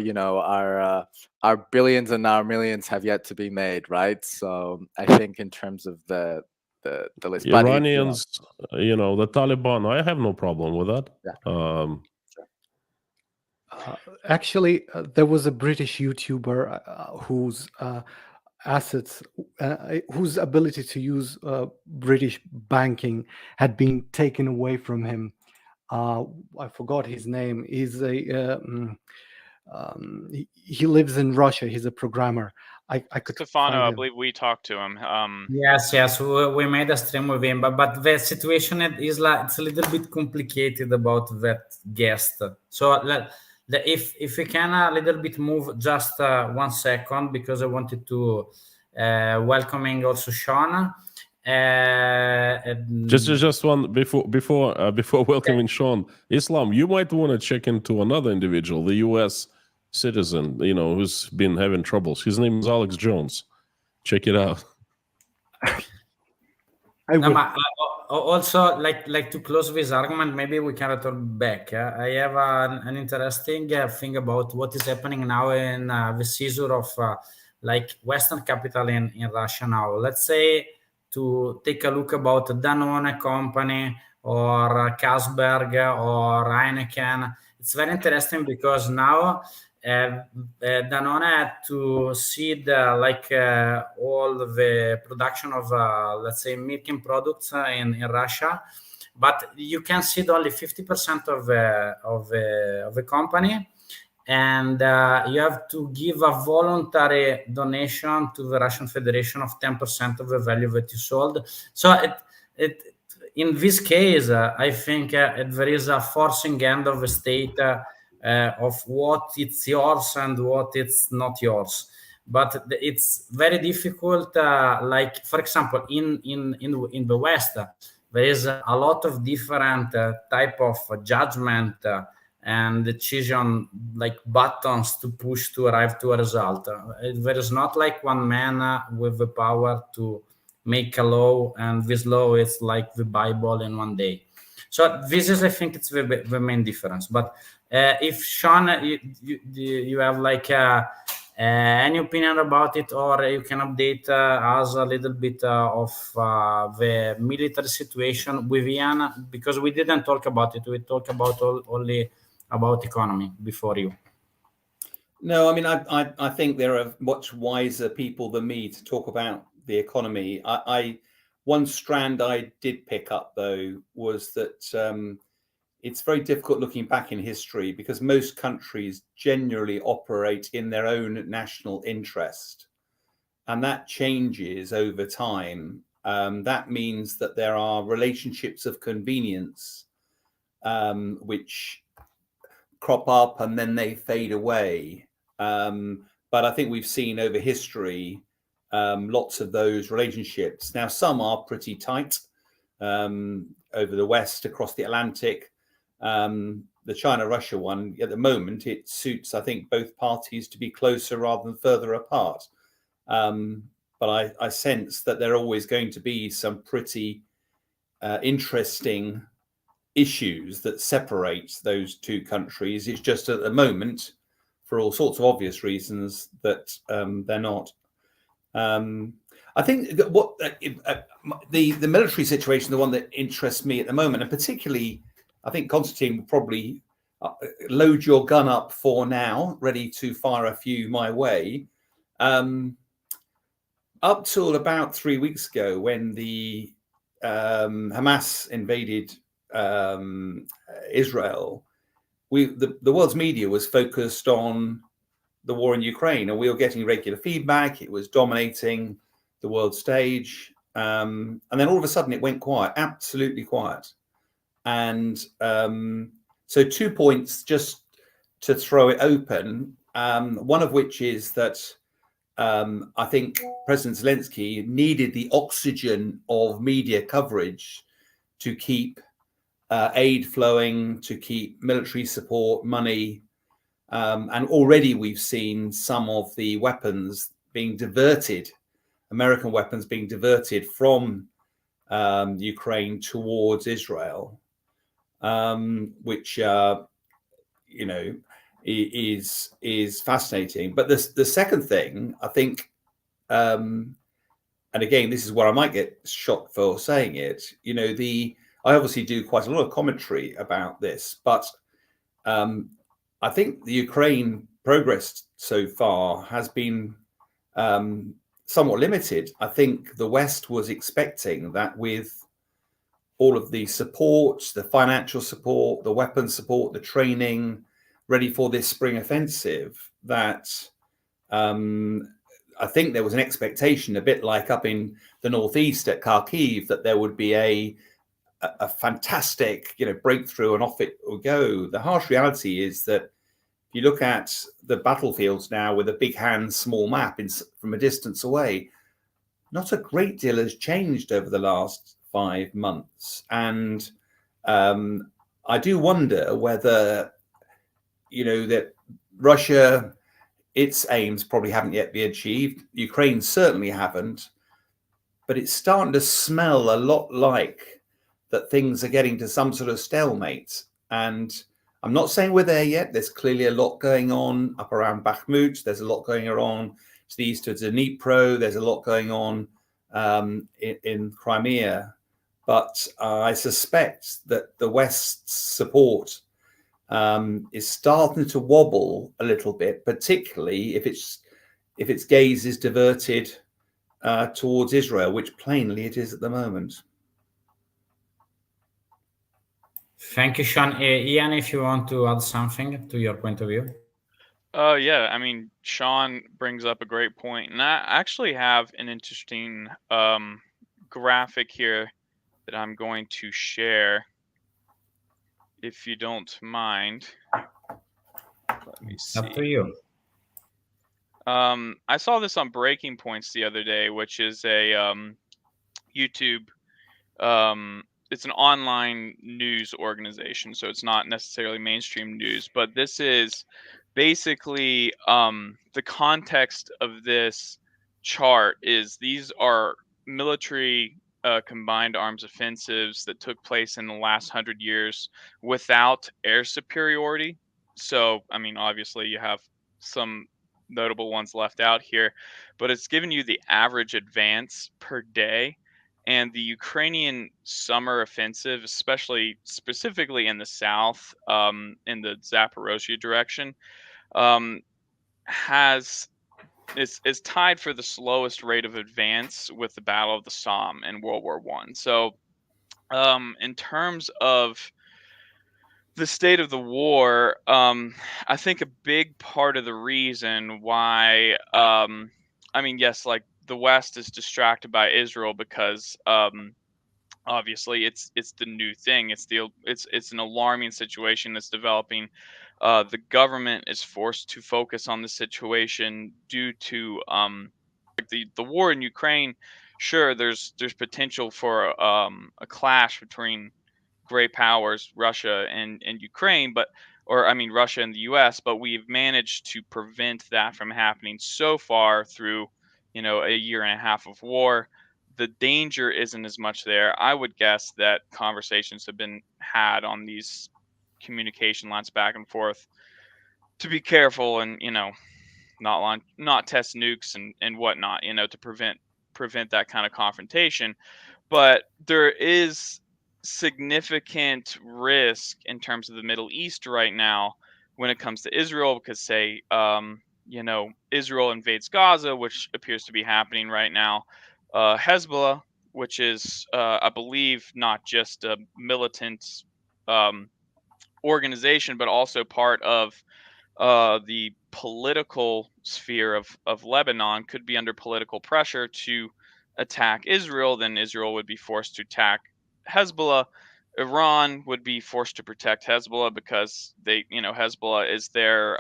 Our billions and our millions have yet to be made, right? So I think in terms of the list, Iranians, the Taliban, I have no problem with that. Yeah. Actually, there was a British YouTuber whose assets, whose ability to use British banking had been taken away from him. I forgot his name. He's he lives in Russia. He's a programmer. I could Stefano, I believe we talked to him. Yes, we made a stream with him, but the situation is like, it's a little bit complicated about that guest. So if we can a little bit move just 1 second, because I wanted to welcoming also Sean. Just one before welcoming Sean. Islam, you might want to check into another individual, the U.S. citizen, who's been having troubles. His name is Alex Jones. Check it out. Also, like to close this argument, maybe we can return back. I have an interesting thing about what is happening now in the seizure of like Western capital in Russia now. Let's say to take a look about Danone company or Carlsberg or Heineken. It's very interesting because now Danone had to cede all the production of let's say milking products in Russia, but you can cede only 50% of the company, and you have to give a voluntary donation to the Russian Federation of 10% of the value that you sold. So in this case, I think there is a forcing hand of the state of what it's yours and what it's not yours. But it's very difficult. Like, for example, in the West, there is a lot of different type of judgment and decision, like buttons to push to arrive to a result. There is not like one man with the power to make a law, and this law is like the Bible in one day. So this is, I think, it's the main difference. But if Sean, you have like any opinion about it, or you can update us a little bit of the military situation with Ian, because we didn't talk about it. We talked about only about economy before you. No, I mean, I think there are much wiser people than me to talk about the economy. One strand I did pick up, though, was that it's very difficult looking back in history because most countries generally operate in their own national interest, and that changes over time. That means that there are relationships of convenience which crop up and then they fade away. But I think we've seen over history lots of those relationships. Now, some are pretty tight over the West, across the Atlantic. The China-Russia one, at the moment, it suits, I think, both parties to be closer rather than further apart. But I sense that there are always going to be some pretty interesting issues that separate those two countries. It's just at the moment, for all sorts of obvious reasons, that they're not. I think that what the military situation, the one that interests me at the moment, and particularly, I think Konstantin will probably load your gun up for now, ready to fire a few my way. Up till about 3 weeks ago, when the Hamas invaded Israel, the world's media was focused on the war in Ukraine, and we were getting regular feedback. It was dominating the world stage, and then all of a sudden it went quiet, absolutely quiet. And so 2 points just to throw it open, one of which is that I think President Zelensky needed the oxygen of media coverage to keep aid flowing, to keep military support, money. And already we've seen some of the weapons being diverted, American weapons being diverted from Ukraine towards Israel, which you know, is fascinating. But the second thing, I think, and again, this is where I might get shot for saying it, you know, I obviously do quite a lot of commentary about this, but I think the Ukraine progress so far has been somewhat limited. I think the West was expecting that with all of the support, the financial support, the weapons support, the training ready for this spring offensive, that I think there was an expectation, a bit like up in the northeast at Kharkiv, that there would be a fantastic, you know, breakthrough and off it will go. The harsh reality is that if you look at the battlefields now with a big hand, small map from a distance away, not a great deal has changed over the last 5 months. And I do wonder whether, you know, that Russia, its aims probably haven't yet been achieved. Ukraine certainly haven't. But it's starting to smell a lot like that things are getting to some sort of stalemate. And I'm not saying we're there yet. There's clearly a lot going on up around Bakhmut. There's a lot going on to the east of Dnipro. There's a lot going on in Crimea. but I suspect that the West's support is starting to wobble a little bit, particularly if its gaze is diverted towards Israel, which plainly it is at the moment. Thank you, Sean. Ian, if you want to add something to your point of view. Yeah, I mean, Sean brings up a great point, and I actually have an interesting graphic here that I'm going to share, if you don't mind. Let me see. Up to you. I saw this on Breaking Points the other day, which is a YouTube. It's an online news organization, so it's not necessarily mainstream news, but this is basically the context of this chart is these are military combined arms offensives that took place in the last 100 years without air superiority. So, I mean, obviously you have some notable ones left out here, but it's given you the average advance per day. And the Ukrainian summer offensive, specifically in the south, in the Zaporozhye direction, is tied for the slowest rate of advance with the Battle of the Somme in World War I. So, in terms of the state of the war, I think a big part of the reason why, I mean, yes, like the West is distracted by Israel because obviously it's the new thing. It's an alarming situation that's developing. The government is forced to focus on the situation due to like the war in Ukraine. Sure, there's potential for a clash between great powers, Russia and Ukraine, or I mean Russia and the U.S. But we've managed to prevent that from happening so far through, a year and a half of war. The danger isn't as much there. I would guess that conversations have been had on these communication lines back and forth to be careful and not test nukes and whatnot, to prevent that kind of confrontation. But there is significant risk in terms of the Middle East right now when it comes to Israel, because say Israel invades Gaza, which appears to be happening right now. Hezbollah, which is I believe not just a militant organization, but also part of the political sphere of Lebanon, could be under political pressure to attack Israel. Then Israel would be forced to attack Hezbollah. Iran would be forced to protect Hezbollah because Hezbollah is their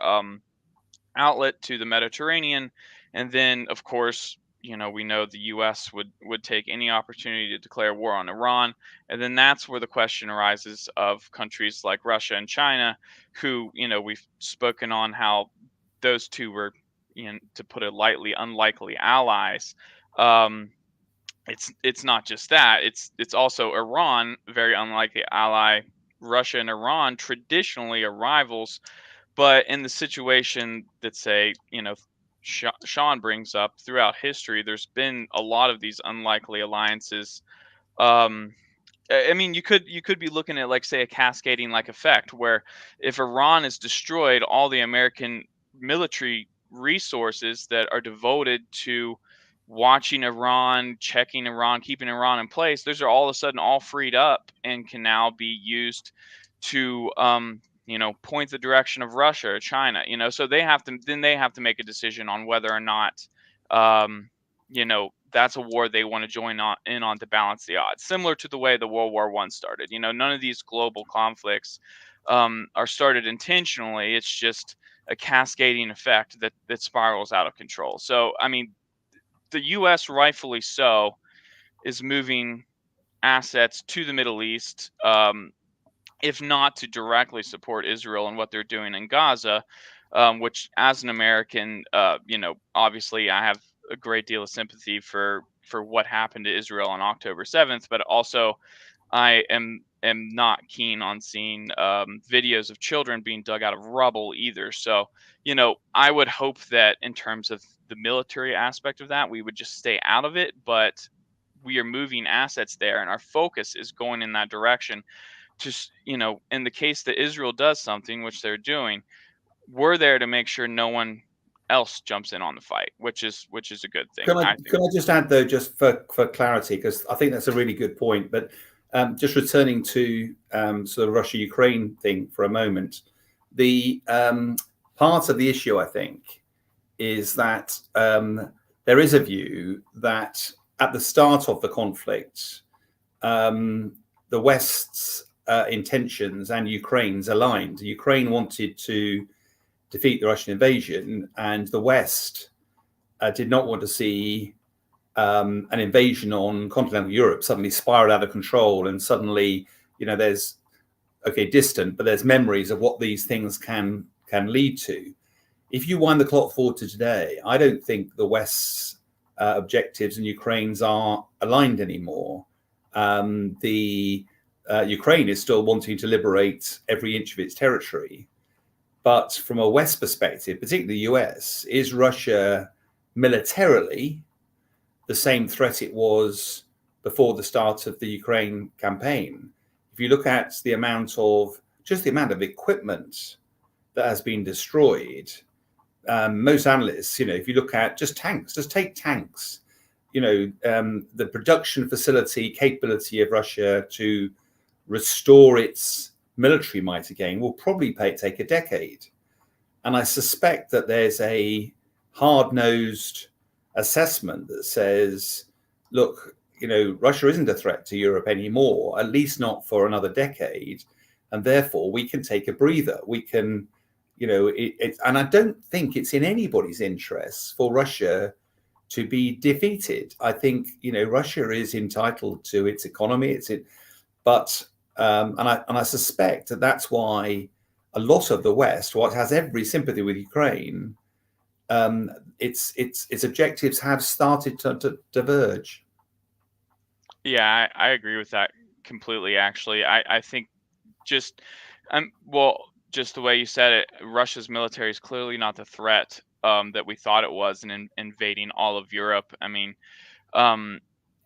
outlet to the Mediterranean. And then, of course, we know the U.S. would take any opportunity to declare war on Iran. And then that's where the question arises of countries like Russia and China, who, we've spoken on how those two were, to put it lightly, unlikely allies. It's not just that. It's also Iran, very unlikely ally. Russia and Iran traditionally are rivals. But in the situation that, say, Sean brings up throughout history, there's been a lot of these unlikely alliances. I mean, you could be looking at, like, say, a cascading like effect, where if Iran is destroyed, all the American military resources that are devoted to watching Iran, checking Iran, keeping Iran in place, those are all of a sudden all freed up and can now be used to point the direction of Russia or China. So they have to make a decision on whether or not that's a war they want to join in on to balance the odds, similar to the way the World War I started. None of these global conflicts are started intentionally. It's just a cascading effect that spirals out of control. So, I mean, the U.S., rightfully so, is moving assets to the Middle East, if not to directly support Israel and what they're doing in Gaza, which, as an American, obviously I have a great deal of sympathy for what happened to Israel on October 7th, but also I am not keen on seeing videos of children being dug out of rubble either. So, I would hope that in terms of the military aspect of that, we would just stay out of it, but we are moving assets there, and our focus is going in that direction. Just, in the case that Israel does something, which they're doing, we're there to make sure no one else jumps in on the fight, which is a good thing. Can I just add though, just for clarity, because I think that's a really good point, but just returning to sort of Russia-Ukraine thing for a moment, the part of the issue, I think, is that there is a view that at the start of the conflict, the West's intentions and Ukraine's aligned. Ukraine wanted to defeat the Russian invasion, and the West did not want to see an invasion on continental Europe suddenly spiral out of control, and suddenly, there's distant, but there's memories of what these things can lead to. If you wind the clock forward to today, I don't think the West's objectives and Ukraine's are aligned anymore. The Ukraine is still wanting to liberate every inch of its territory. But from a West perspective, particularly the US, is Russia militarily the same threat it was before the start of the Ukraine campaign? If you look at the amount of equipment that has been destroyed, most analysts, if you look at just take tanks, the production facility capability of Russia to restore its military might again will probably take a decade. And I suspect that there's a hard-nosed assessment that says, look, Russia isn't a threat to Europe anymore, at least not for another decade. And therefore we can take a breather. We can, and I don't think it's in anybody's interest for Russia to be defeated. I think, Russia is entitled to its economy. And I suspect that that's why a lot of the West, what has every sympathy with Ukraine, its objectives have started to diverge. Yeah, I agree with that completely. Actually, I think just the way you said it, Russia's military is clearly not the threat that we thought it was in invading all of Europe. I mean,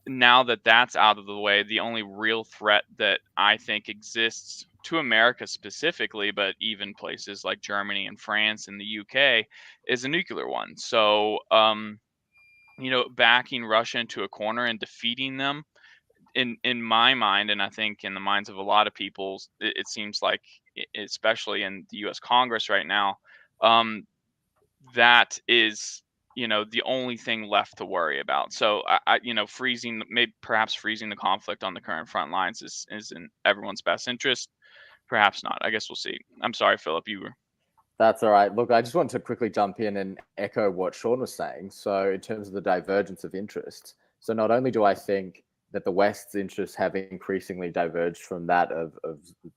now that that's out of the way, the only real threat that I think exists to America specifically, but even places like Germany and France and the UK, is a nuclear one. So, backing Russia into a corner and defeating them, in my mind, and I think in the minds of a lot of people, it seems like, especially in the U.S. Congress right now, that is the only thing left to worry about. So perhaps freezing the conflict on the current front lines is in everyone's best interest. Perhaps not. I guess we'll see. I'm sorry, Philip, you were. That's all right. Look, I just want to quickly jump in and echo what Sean was saying. So in terms of the divergence of interests, so not only do I think that the West's interests have increasingly diverged from that of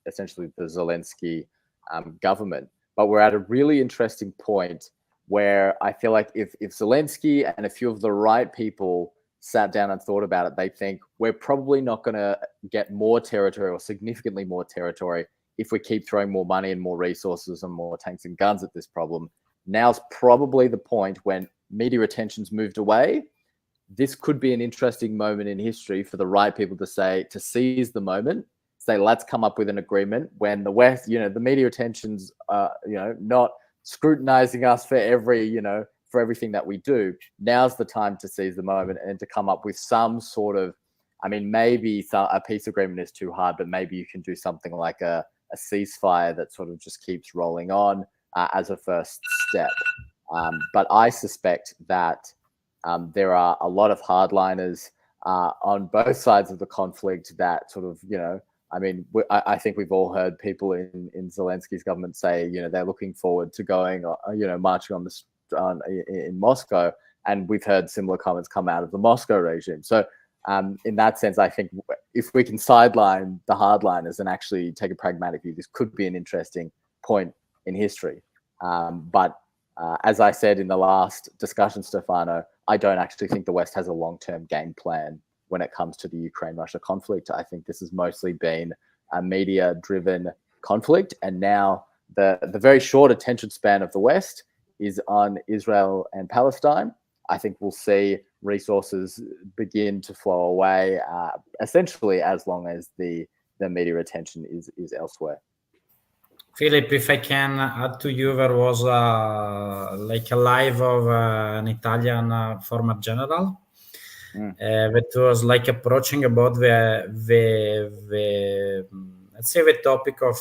essentially the Zelensky government, but we're at a really interesting point where I feel like if Zelensky and a few of the right people sat down and thought about it, they think we're probably not going to get more territory or significantly more territory if we keep throwing more money and more resources and more tanks and guns at this problem. Now's probably the point when media attention's moved away. This could be an interesting moment in history for the right people to seize the moment, say, let's come up with an agreement when the West, the media attention's, not scrutinizing us for for everything that we do. Now's the time to seize the moment and to come up with some sort of, maybe a peace agreement is too hard, but maybe you can do something like a ceasefire that sort of just keeps rolling on as a first step. But I suspect that there are a lot of hardliners on both sides of the conflict that sort of, I think we've all heard people in Zelensky's government say, they're looking forward to going, marching in Moscow. And we've heard similar comments come out of the Moscow regime. So in that sense, I think if we can sideline the hardliners and actually take a pragmatic view, this could be an interesting point in history. But as I said in the last discussion, Stefano, I don't actually think the West has a long-term game plan when it comes to the Ukraine-Russia conflict. I think this has mostly been a media-driven conflict. And now the very short attention span of the West is on Israel and Palestine. I think we'll see resources begin to flow away, essentially as long as the media attention is elsewhere. Philip, if I can add to you, there was like a live of an Italian former general that was like approaching about the let's say the topic of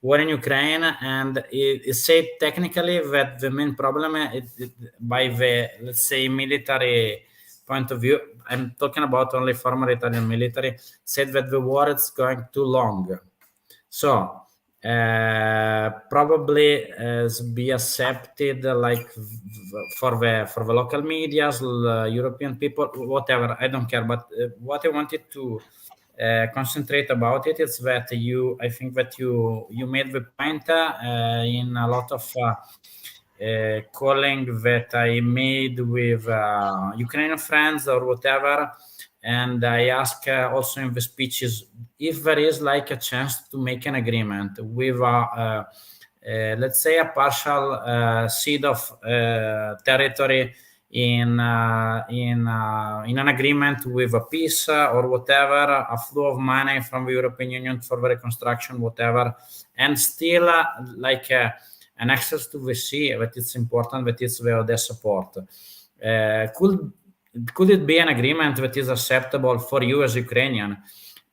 war in Ukraine, and it said technically that the main problem by the, let's say, military point of view, I'm talking about only former Italian military, said that the war is going too long. So probably be accepted like for the local medias, European people, whatever, I don't care. But what I wanted to concentrate about it is that I think that you made the point in a lot of calling that I made with Ukrainian friends or whatever. And I ask also in the speeches if there is like a chance to make an agreement with let's say a partial cede of territory in an agreement with a peace or whatever, a flow of money from the European Union for the reconstruction, whatever, and still like an access to the sea, that it's important, that it's their support. Could it be an agreement that is acceptable for you as Ukrainian?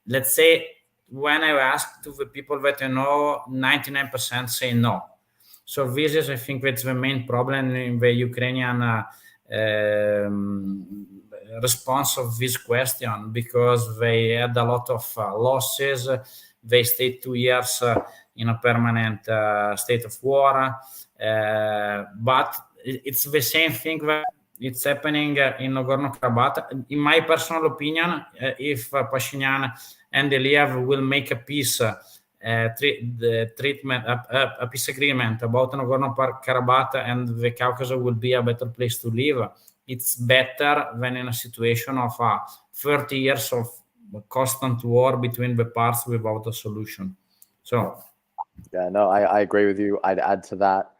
Let's say when I ask to the people that I know, 99% say no. So this is, I think, that's the main problem in the Ukrainian response of this question, because they had a lot of losses. They stayed 2 years in a permanent state of war. But it's the same thing that it's happening in Nagorno-Karabakh. In my personal opinion, if Pashinyan and Aliyev will make a peace a peace agreement about Nagorno-Karabakh and the Caucasus will be a better place to live, it's better than in a situation of 30 years of constant war between the parts without a solution. So, yeah, no, I agree with you. I'd add to that.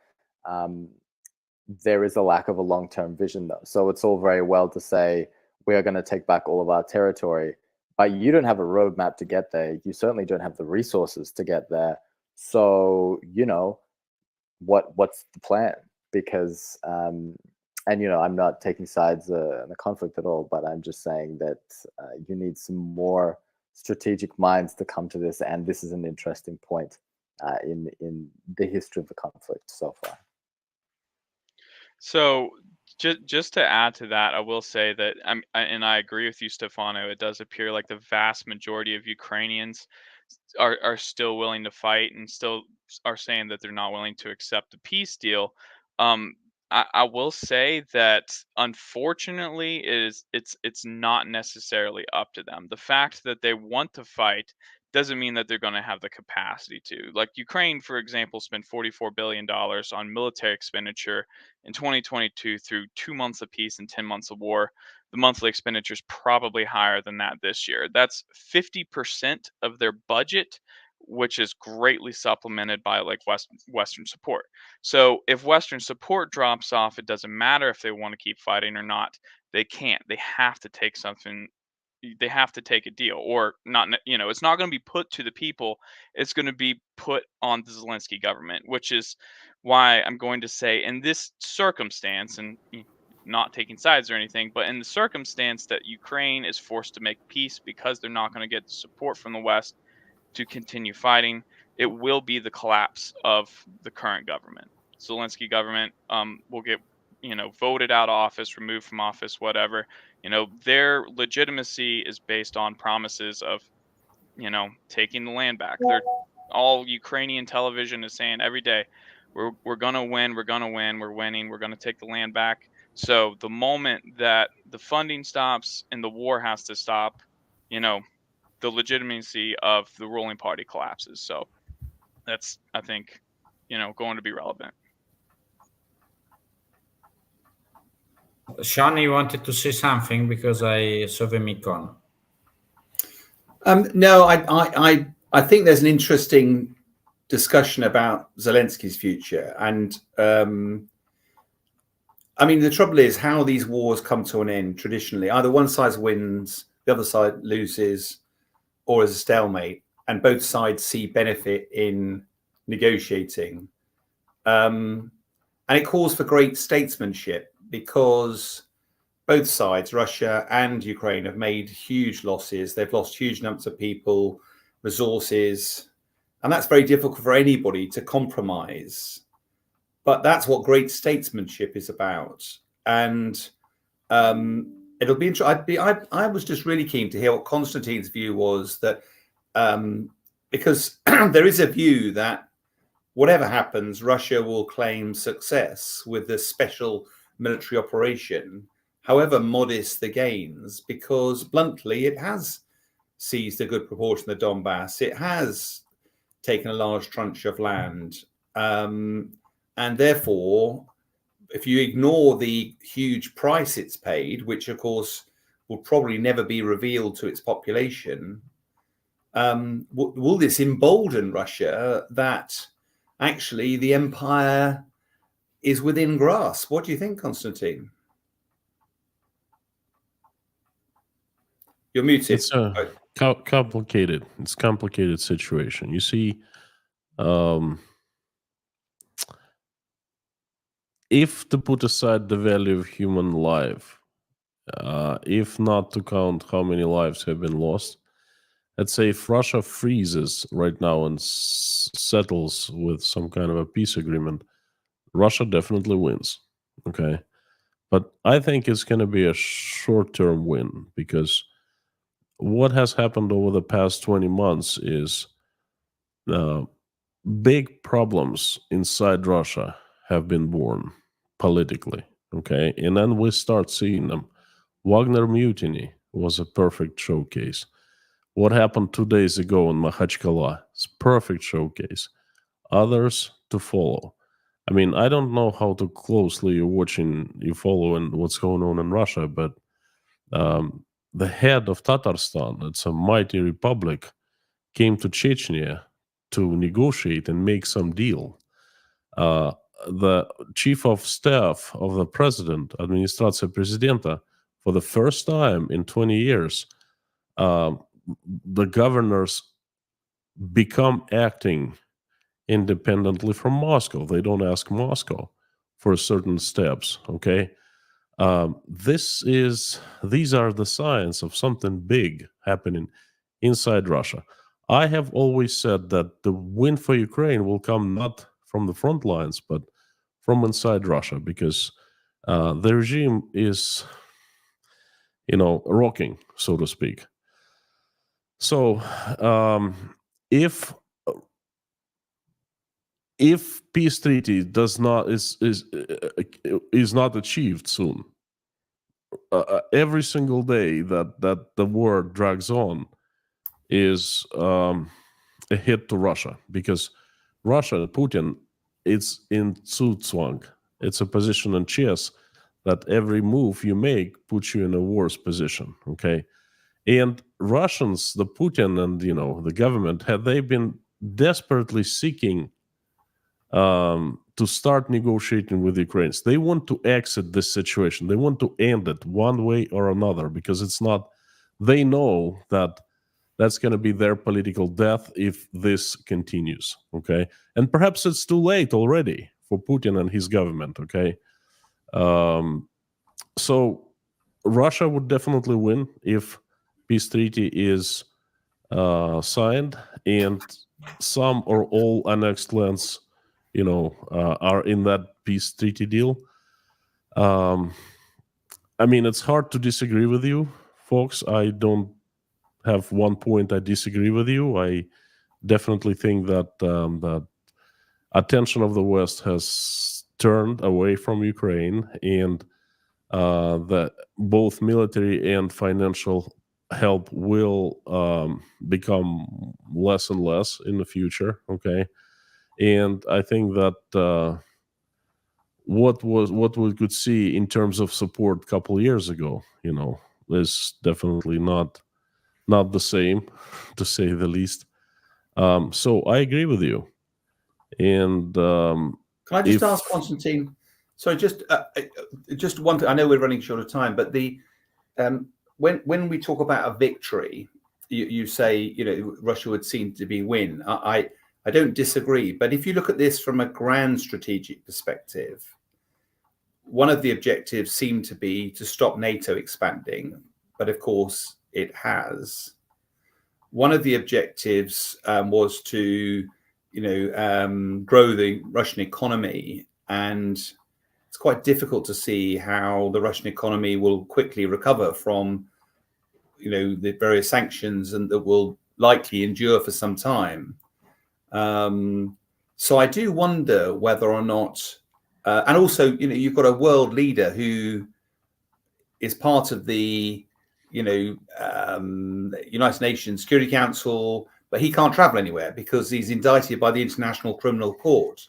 There is a lack of a long-term vision, though. So it's all very well to say we are going to take back all of our territory, but you don't have a roadmap to get there. You certainly don't have the resources to get there. So, what's the plan? Because, and, I'm not taking sides in the conflict at all, but I'm just saying that you need some more strategic minds to come to this. And this is an interesting point in the history of the conflict so far. So just to add to that, I will say that and I agree with you, Stefano. It does appear like the vast majority of Ukrainians are still willing to fight and still are saying that they're not willing to accept the peace deal. I will say that unfortunately it's not necessarily up to them. The fact that they want to fight doesn't mean that they're going to have the capacity to. Like Ukraine, for example, spent $44 billion on military expenditure in 2022 through 2 months of peace and 10 months of war. The monthly expenditure is probably higher than that this year. That's 50% of their budget, which is greatly supplemented by like Western support. So if Western support drops off, it doesn't matter if they want to keep fighting or not. They can't. They have to take something. They have to take a deal, or not. It's not going to be put to the people. It's going to be put on the Zelensky government, which is why I'm going to say in this circumstance, and not taking sides or anything, but in the circumstance that Ukraine is forced to make peace because they're not going to get support from the West to continue fighting, it will be the collapse of the current government. Zelensky government will get voted out of office, removed from office, whatever. Their legitimacy is based on promises of taking the land back. They're all Ukrainian television is saying every day, we're gonna win, we're winning, we're gonna take the land back. So the moment that the funding stops and the war has to stop, the legitimacy of the ruling party collapses. So that's, I think, going to be relevant. Sean, you wanted to say something because I saw the mic on. No, I think there's an interesting discussion about Zelensky's future, and I mean, the trouble is how these wars come to an end traditionally. Either one side wins, the other side loses, or as a stalemate, and both sides see benefit in negotiating. And it calls for great statesmanship, because both sides, Russia and Ukraine, have made huge losses. They've lost huge numbers of people, resources, and that's very difficult for anybody to compromise. But that's what great statesmanship is about. And it'll be interesting. I was just really keen to hear what Konstantin's view was, that because there is a view that whatever happens, Russia will claim success with this special military operation, however modest the gains, because bluntly, it has seized a good proportion of the Donbass. It has taken a large tranche of land. And therefore, if you ignore the huge price it's paid, which of course will probably never be revealed to its population, will this embolden Russia that actually the empire is within grasp? What do you think, Konstantin? You're muted. It's a complicated. It's a complicated situation. You see, if to put aside the value of human life, if not to count how many lives have been lost, let's say if Russia freezes right now and settles with some kind of a peace agreement, Russia definitely wins. Okay. But I think it's going to be a short-term win, because what has happened over the past 20 months is big problems inside Russia have been born politically, okay? And then we start seeing them. Wagner mutiny was a perfect showcase. What happened 2 days ago in Makhachkala is perfect showcase. Others to follow. I mean, I don't know how to closely you follow and what's going on in Russia, but the head of Tatarstan, it's a mighty republic, came to Chechnya to negotiate and make some deal. The chief of staff of the president, Administratia Presidenta, for the first time in 20 years, the governors become acting independently from Moscow. They don't ask Moscow for certain steps, okay? These are the signs of something big happening inside Russia. I have always said that the win for Ukraine will come not from the front lines, but from inside Russia, because the regime is, rocking, so to speak. So if peace treaty is not achieved soon, every single day that the war drags on is a hit to Russia, because Russia, Putin, it's in Zugzwang. It's a position in chess that every move you make puts you in a worse position, okay? And Russians, the Putin and, the government, they've been desperately seeking to start negotiating with the Ukrainians. They want to exit this situation. They want to end it one way or another, because it's not, they know that that's going to be their political death if this continues, okay? And perhaps it's too late already for Putin and his government, okay? So Russia would definitely win if peace treaty is signed and some or all annexed lands, are in that peace treaty deal. It's hard to disagree with you, folks. I don't have one point I disagree with you. I definitely think that the attention of the West has turned away from Ukraine, and that both military and financial help will become less and less in the future, okay? And I think that what we could see in terms of support a couple years ago, is definitely not the same, to say the least. So I agree with you. And can I just ask, Konstantin, So just one thing. I know we're running short of time, but when we talk about a victory, you say Russia would seem to be win. I don't disagree, but if you look at this from a grand strategic perspective, one of the objectives seemed to be to stop NATO expanding, but of course it has. One of the objectives was to grow the Russian economy, and it's quite difficult to see how the Russian economy will quickly recover from the various sanctions, and that will likely endure for some time. So I do wonder whether or not, and also you've got a world leader who is part of the United Nations Security Council, but he can't travel anywhere because he's indicted by the International Criminal Court.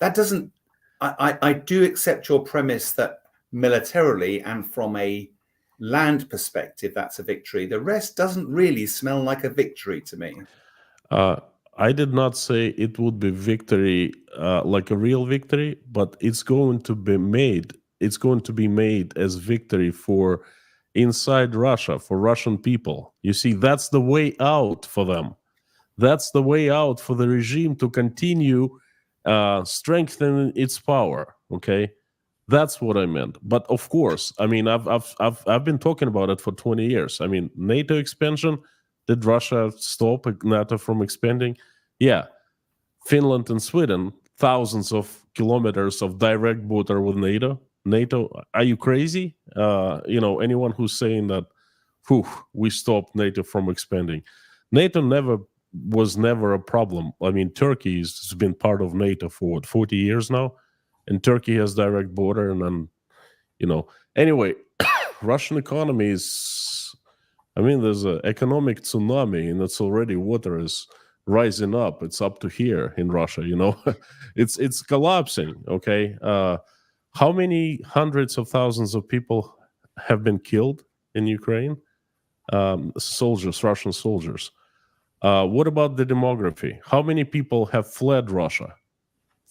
That doesn't. I do accept your premise that militarily and from a land perspective, that's a victory. The rest doesn't really smell like a victory to me. I did not say it would be victory, like a real victory, but it's going to be made. It's going to be made as victory for inside Russia, for Russian people. You see, that's the way out for them. That's the way out for the regime to continue strengthening its power. Okay, that's what I meant. But of course, I mean, I've been talking about it for 20 years. I mean, NATO expansion. Did Russia stop NATO from expanding? Yeah. Finland and Sweden, thousands of kilometers of direct border with NATO. Are you crazy? Anyone who's saying that, we stopped NATO from expanding. NATO was never a problem. I mean, Turkey has been part of NATO for 40 years now, and Turkey has direct border. And then, anyway, Russian economy is, I mean, there's an economic tsunami, and it's already water is rising up. It's up to here in Russia, it's collapsing. Okay. How many hundreds of thousands of people have been killed in Ukraine? Soldiers, Russian soldiers. What about the demography? How many people have fled Russia?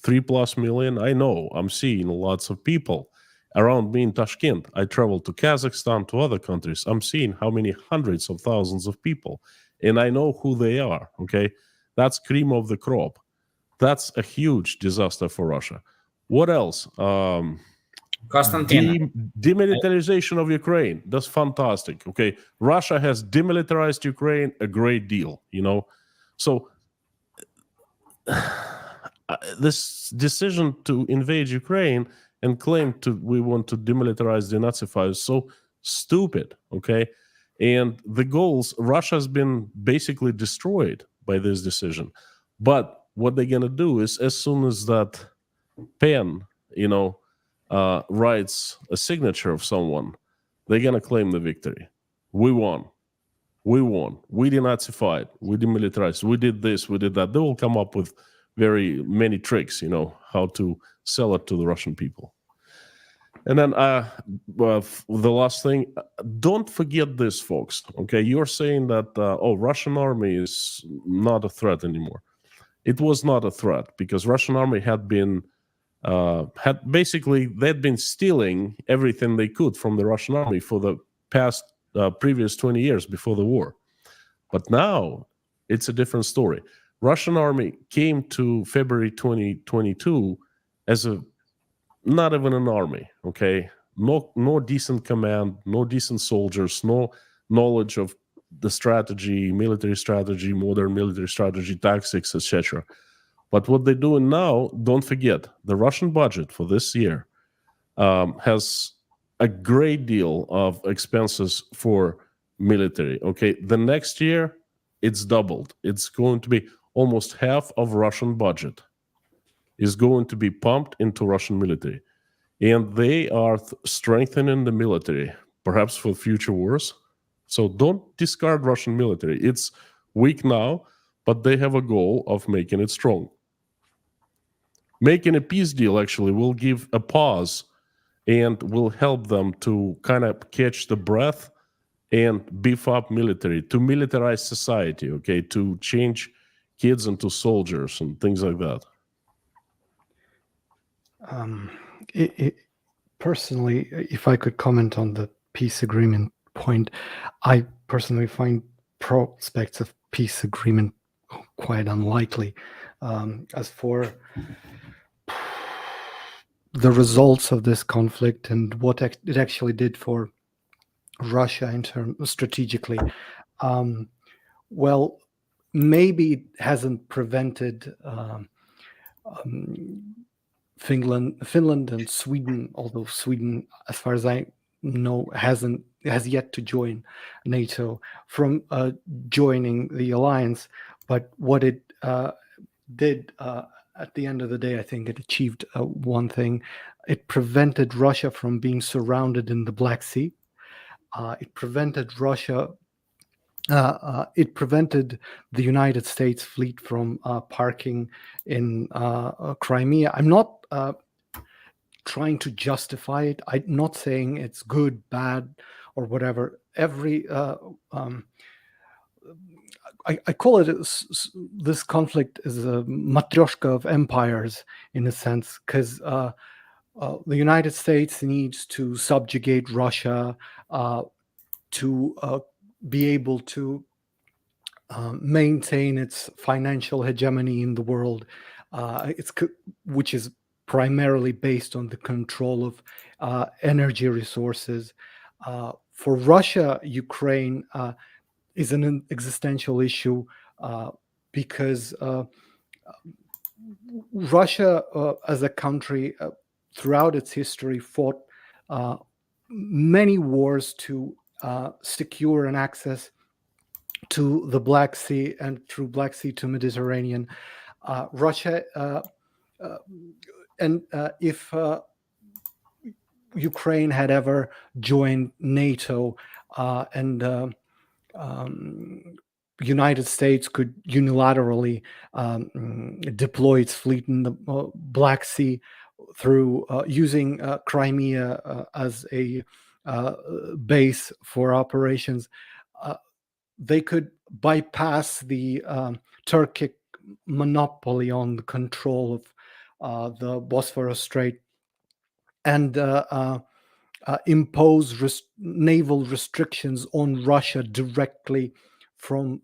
3+ million? I know. I'm seeing lots of people around me in Tashkent. I travel to Kazakhstan, to other countries. I'm seeing how many hundreds of thousands of people, and I know who they are. Okay, that's cream of the crop. That's a huge disaster for Russia. What else? Konstantin, Demilitarization of Ukraine. That's fantastic. Okay, Russia has demilitarized Ukraine a great deal. So this decision to invade Ukraine and claim we want to demilitarize, denazify is so stupid. Okay, and the goals, Russia's been basically destroyed by this decision. But what they're gonna do is, as soon as that pen, writes a signature of someone, they're gonna claim the victory. We won. We denazified. We demilitarized. We did this. We did that. They will come up with very many tricks, how to sell it to the Russian people. And then the last thing, don't forget this, folks. Okay, you're saying that Russian army is not a threat anymore. It was not a threat because Russian army had been they'd been stealing everything they could from the Russian army for the previous 20 years before the war. But now it's a different story. Russian army came to February 2022 as not even an army. Okay, no decent command, no decent soldiers, no knowledge of the strategy, military strategy, modern military strategy, tactics, etc. But what they're doing now, don't forget, the Russian budget for this year has a great deal of expenses for military. Okay, the next year it's doubled. It's going to be almost half of Russian budget is going to be pumped into Russian military. And they are strengthening the military, perhaps for future wars. So don't discard Russian military. It's weak now, but they have a goal of making it strong. Making a peace deal actually will give a pause and will help them to kind of catch the breath and beef up military, to militarize society, okay, to change kids into soldiers and things like that. Personally, if I could comment on the peace agreement point, I personally find prospects of peace agreement quite unlikely. As for the results of this conflict and what it actually did for Russia in terms strategically, well, maybe it hasn't prevented Finland and Sweden, although Sweden, as far as I know, has yet to join NATO, from joining the alliance. But what it did at the end of the day, I think it achieved one thing: it prevented Russia from being surrounded in the Black Sea. It prevented the United States fleet from parking in Crimea. I'm not trying to justify it. I'm not saying it's good, bad, or whatever. I call it this conflict is a matryoshka of empires in a sense, because the United States needs to subjugate Russia to be able to maintain its financial hegemony in the world, which is primarily based on the control of energy resources. For Russia, Ukraine is an existential issue because Russia, as a country, throughout its history, fought many wars to secure an access to the Black Sea and through Black Sea to Mediterranean. Russia, and if Ukraine had ever joined NATO and United States could unilaterally deploy its fleet in the Black Sea through using Crimea as a base for operations, they could bypass the Turkic monopoly on the control of the Bosphorus Strait and impose naval restrictions on Russia directly from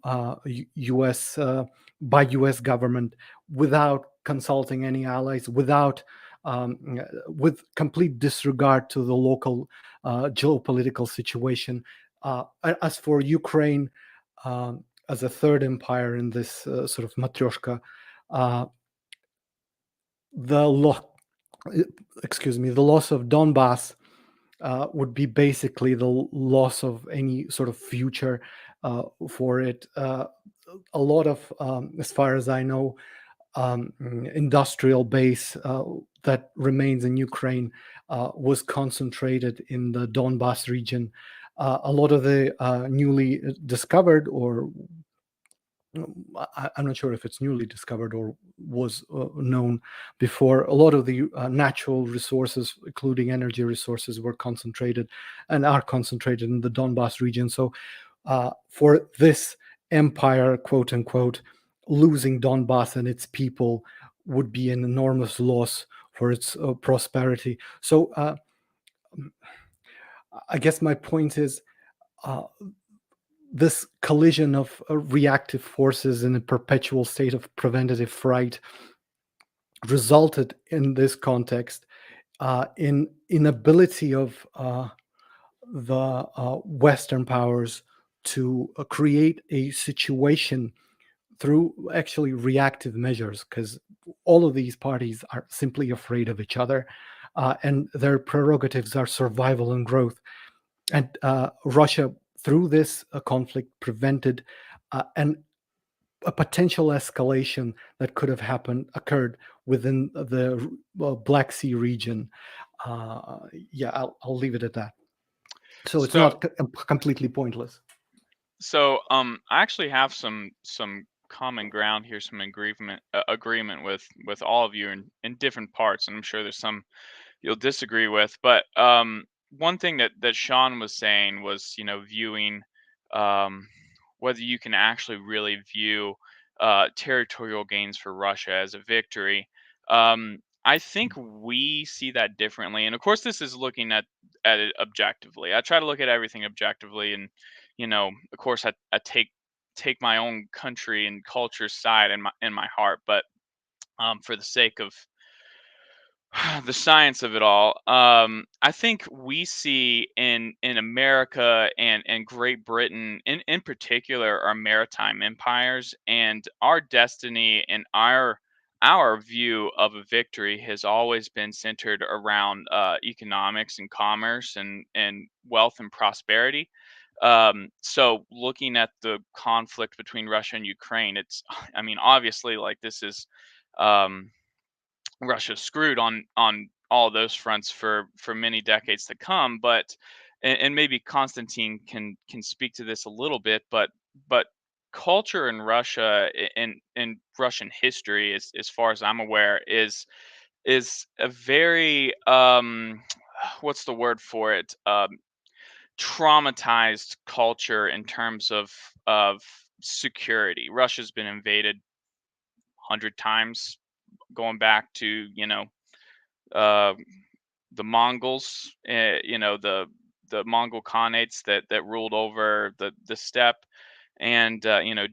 U.S. By U.S. government without consulting any allies, with complete disregard to the local geopolitical situation. As for Ukraine, as a third empire in this sort of matryoshka, the loss of Donbass would be basically the loss of any sort of future for it. A lot of, as far as I know, industrial base that remains in Ukraine was concentrated in the Donbass region. A lot of the newly discovered, or I'm not sure if it's newly discovered or was known before, a lot of the natural resources, including energy resources, were concentrated and are concentrated in the Donbass region. So for this empire, quote unquote, losing Donbass and its people would be an enormous loss for its prosperity. So I guess my point is this collision of reactive forces in a perpetual state of preventative fright resulted in this context in inability of the Western powers to create a situation through actually reactive measures, because all of these parties are simply afraid of each other, and their prerogatives are survival and growth. And Russia, through this conflict, prevented a potential escalation that could have occurred within the Black Sea region. I'll leave it at that. So it's not completely pointless. So I actually have some common ground here, some agreement with all of you in different parts, and I'm sure there's some you'll disagree with. But one thing that Sean was saying was, viewing whether you can actually really view territorial gains for Russia as a victory. I think we see that differently, and of course, this is looking at it objectively. I try to look at everything objectively, and of course, I take my own country and culture side in my heart, but for the sake of the science of it all, I think we see in America and Great Britain in particular our maritime empires, and our destiny and our view of a victory has always been centered around economics and commerce and wealth and prosperity. So looking at the conflict between Russia and Ukraine, I mean, obviously, like, this is um, Russia's screwed on all those fronts for many decades to come. But and maybe Constantine can speak to this a little bit, but culture in Russia and Russian history, as far as I'm aware, is a very what's the word for it, traumatized culture in terms of security. Russia's been invaded 100 times, going back to uh, the Mongols, the Mongol Khanates that ruled over the steppe, and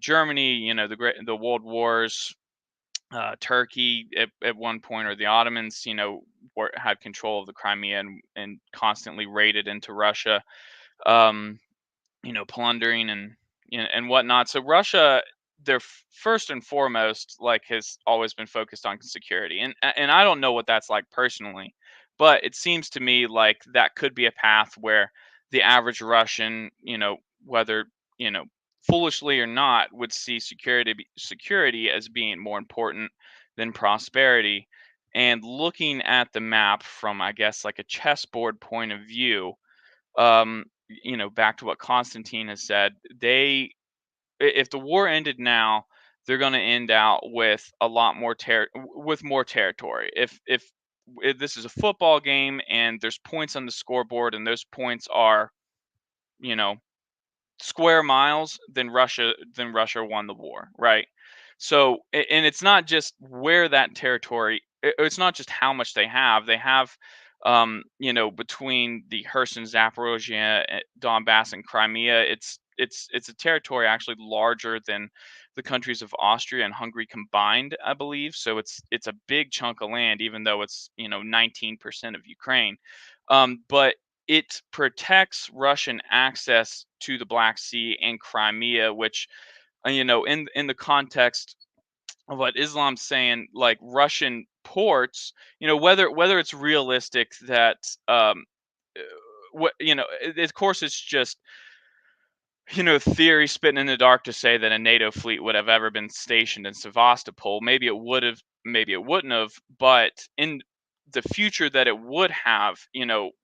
Germany, the World Wars, Turkey at one point, or the Ottomans, had control of the Crimea and constantly raided into Russia, um, plundering and whatnot. So Russia, their first and foremost, like, has always been focused on security, and I don't know what that's like personally, but it seems to me like that could be a path where the average Russian, whether you know foolishly or not, would see security as being more important than prosperity. And looking at the map from, I guess, like a chessboard point of view, back to what Constantine has said, if the war ended now, they're going to end out with a lot more with more territory. If this is a football game and there's points on the scoreboard and those points are, you know, square miles, then Russia won the war, right? So, and it's not just where that territory, it's not just how much they have. They have, between the Kherson, Zaporozhye, Donbass, and Crimea, it's a territory actually larger than the countries of Austria and Hungary combined, I believe. So it's a big chunk of land, even though it's 19% of Ukraine. But it protects Russian access to the Black Sea and Crimea, which, in the context of what Islam's saying, like, Russian ports, whether it's realistic that, of course, it's just, theory spitting in the dark to say that a NATO fleet would have ever been stationed in Sevastopol. Maybe it would have, maybe it wouldn't have, but in the future that it would have,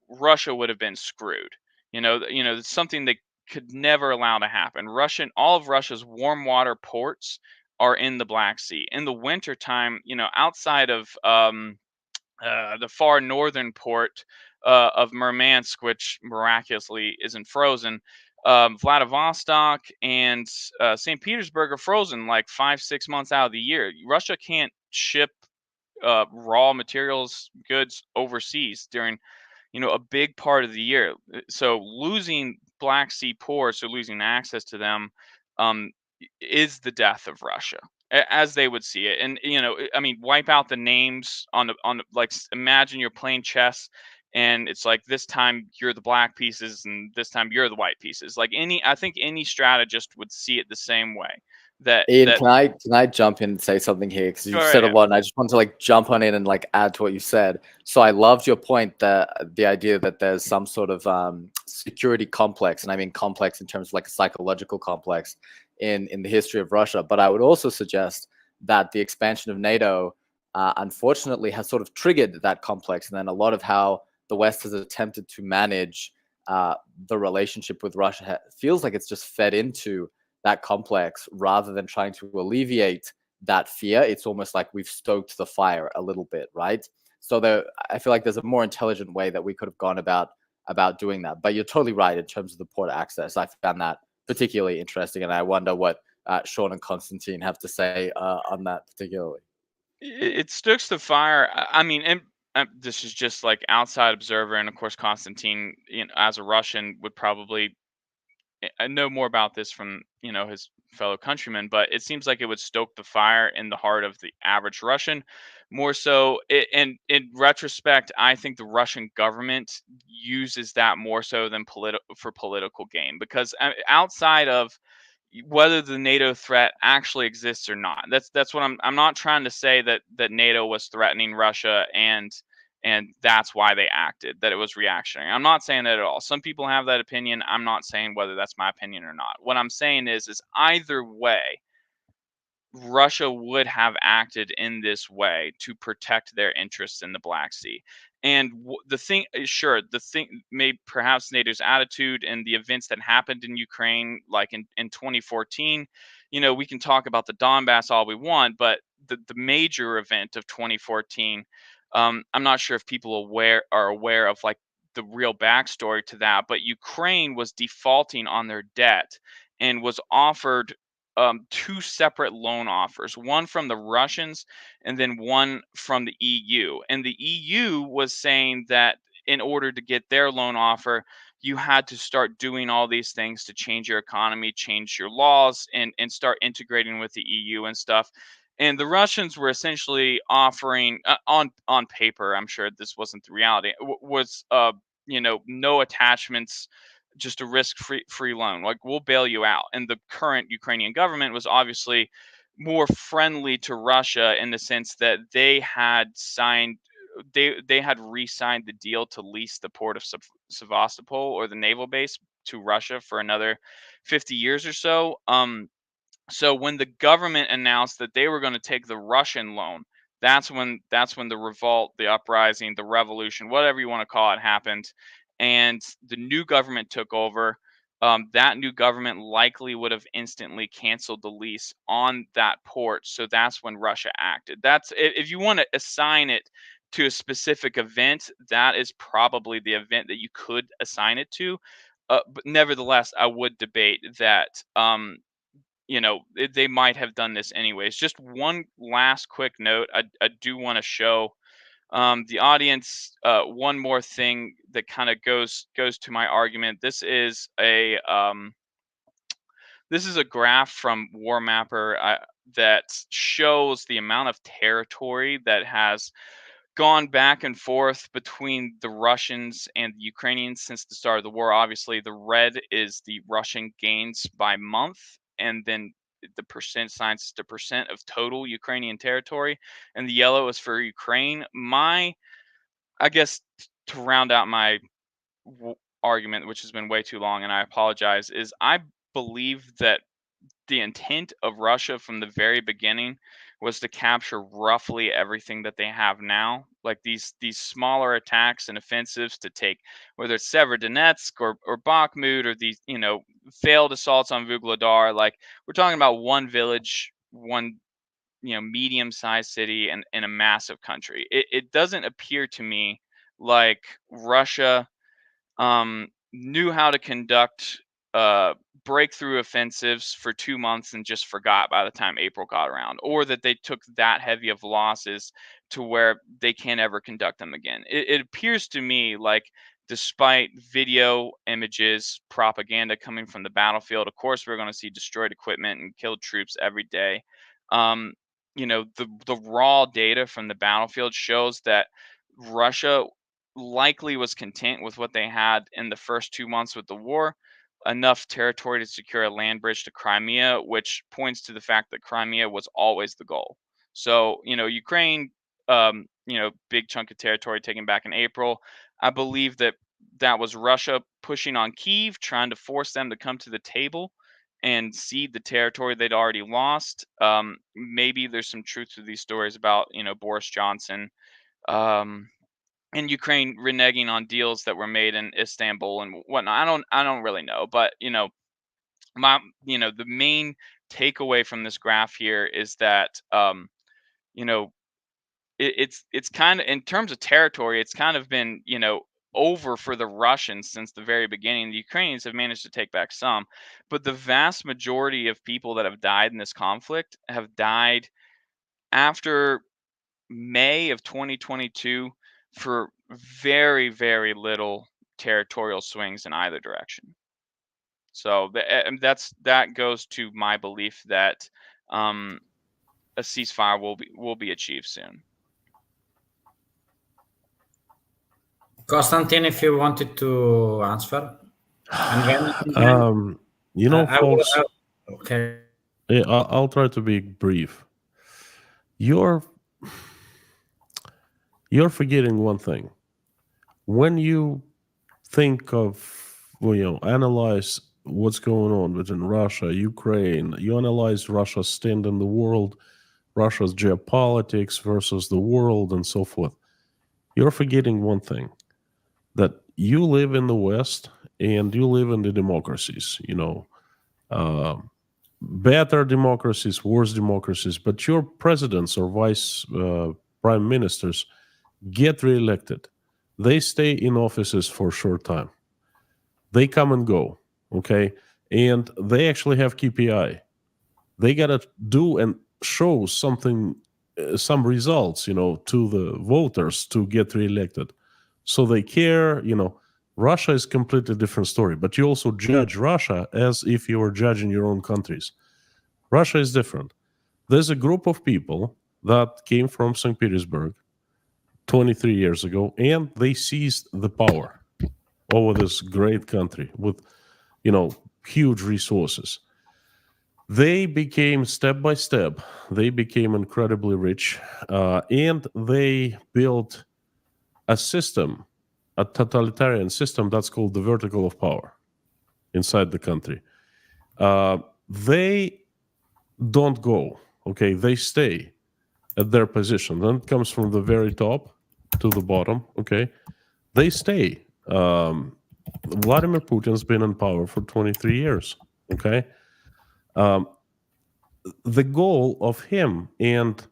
Russia would have been screwed. It's something they could never allow to happen. All of Russia's warm water ports are in the Black Sea. In the wintertime, outside of the far northern port of Murmansk, which miraculously isn't frozen, Vladivostok and St. Petersburg are frozen like 5-6 months out of the year. Russia can't ship raw materials, goods overseas during a big part of the year. So losing Black Sea ports, or losing access to them, um, is the death of Russia, as they would see it. And I mean, wipe out the names like, imagine you're playing chess, and it's like, this time you're the black pieces, and this time you're the white pieces. Like, I think any strategist would see it the same way. Ian, can I jump in and say something here? Because you said a lot, and I just want to jump on in and add to what you said. So I loved your point, that the idea that there's some sort of security complex, and I mean complex in terms of a psychological complex in the history of Russia. But I would also suggest that the expansion of NATO, unfortunately, has sort of triggered that complex, and then a lot of how the West has attempted to manage the relationship with Russia feels like it's just fed into that complex rather than trying to alleviate that fear. It's almost like we've stoked the fire a little bit, right? So I feel like there's a more intelligent way that we could have gone about doing that. But you're totally right in terms of the port access. I found that particularly interesting, and I wonder what Sean and Constantine have to say on that particularly. It stokes the fire. I mean, and this is just like outside observer, and of course, Constantine, as a Russian, would probably I know more about this from his fellow countrymen, but it seems like it would stoke the fire in the heart of the average Russian. More so, and in retrospect, I think the Russian government uses that more so than for political gain, because outside of whether the NATO threat actually exists or not. That's what I'm not trying to say that NATO was threatening Russia and that's why they acted, that it was reactionary. I'm not saying that at all. Some people have that opinion. I'm not saying whether that's my opinion or not. What I'm saying is either way, Russia would have acted in this way to protect their interests in the Black Sea. And the thing, sure, the thing, maybe perhaps NATO's attitude and the events that happened in Ukraine, like in 2014, we can talk about the Donbass all we want, but the major event of 2014, I'm not sure if people are aware of like the real backstory to that, but Ukraine was defaulting on their debt and was offered two separate loan offers, one from the Russians and then one from the EU. And the EU was saying that in order to get their loan offer, you had to start doing all these things to change your economy, change your laws, and start integrating with the EU and stuff. And the Russians were essentially offering, on paper, I'm sure this wasn't the reality, was no attachments, just a risk-free loan. Like, we'll bail you out. And the current Ukrainian government was obviously more friendly to Russia in the sense that they had re-signed the deal to lease the port of Sevastopol, or the naval base, to Russia for another 50 years or so. So when the government announced that they were going to take the Russian loan, that's when the revolt, the uprising, the revolution, whatever you want to call it, happened, and the new government took over. That new government likely would have instantly canceled the lease on that port. So that's when Russia acted. That's, if you want to assign it to a specific event, that is probably the event that you could assign it to. But nevertheless, I would debate that. They might have done this anyways. Just one last quick note. I do want to show the audience one more thing that kind of goes to my argument. This is a graph from War Mapper that shows the amount of territory that has gone back and forth between the Russians and the Ukrainians since the start of the war. Obviously, the red is the Russian gains by month, and then the percent signs is the percent of total Ukrainian territory, and the yellow is for Ukraine. I guess, to round out my argument, which has been way too long, and I apologize, is I believe that the intent of Russia from the very beginning was to capture roughly everything that they have now, like these smaller attacks and offensives to take, whether it's Severodonetsk or Bakhmut, or these failed assaults on Vuhledar. Like, we're talking about one village, one medium-sized city, and in a massive country. It doesn't appear to me like Russia knew how to conduct breakthrough offensives for 2 months and just forgot by the time April got around, or that they took that heavy of losses to where they can't ever conduct them again. It appears to me like, despite video, images, propaganda coming from the battlefield, of course, we're going to see destroyed equipment and killed troops every day. The raw data from the battlefield shows that Russia likely was content with what they had in the first 2 months with the war, enough territory to secure a land bridge to Crimea, which points to the fact that Crimea was always the goal. So, Ukraine, big chunk of territory taken back in April. I believe that was Russia pushing on Kyiv, trying to force them to come to the table and cede the territory they'd already lost. Maybe there's some truth to these stories about, Boris Johnson, and Ukraine reneging on deals that were made in Istanbul and whatnot. I don't really know, but the main takeaway from this graph here is that you know it's kind of, in terms of territory, it's kind of been over for the Russians since the very beginning. The Ukrainians have managed to take back some, but the vast majority of people that have died in this conflict have died after May of 2022 for very, very little territorial swings in either direction. So that goes to my belief that a ceasefire will be achieved soon. Konstantin, if you wanted to answer, and then Folks, okay. yeah, I'll try to be brief. You're forgetting one thing. When you think of, analyze what's going on within Russia, Ukraine, you analyze Russia's stand in the world, Russia's geopolitics versus the world, and so forth. You're forgetting one thing, that you live in the West and you live in the democracies, better democracies, worse democracies, but your presidents or vice prime ministers get reelected. They stay in offices for a short time. They come and go, okay? And they actually have KPI. They got to do and show something, some results, to the voters to get reelected. So they care, Russia is a completely different story, but you also judge Russia as if you were judging your own countries. Russia is different. There's a group of people that came from St. Petersburg 23 years ago, and they seized the power over this great country with, huge resources. They became, step by step, they became incredibly rich, and they built a system, a totalitarian system that's called the vertical of power inside the country. They don't go, okay? They stay at their position. Then it comes from the very top to the bottom, okay? They stay. Vladimir Putin's been in power for 23 years, okay? The goal of him and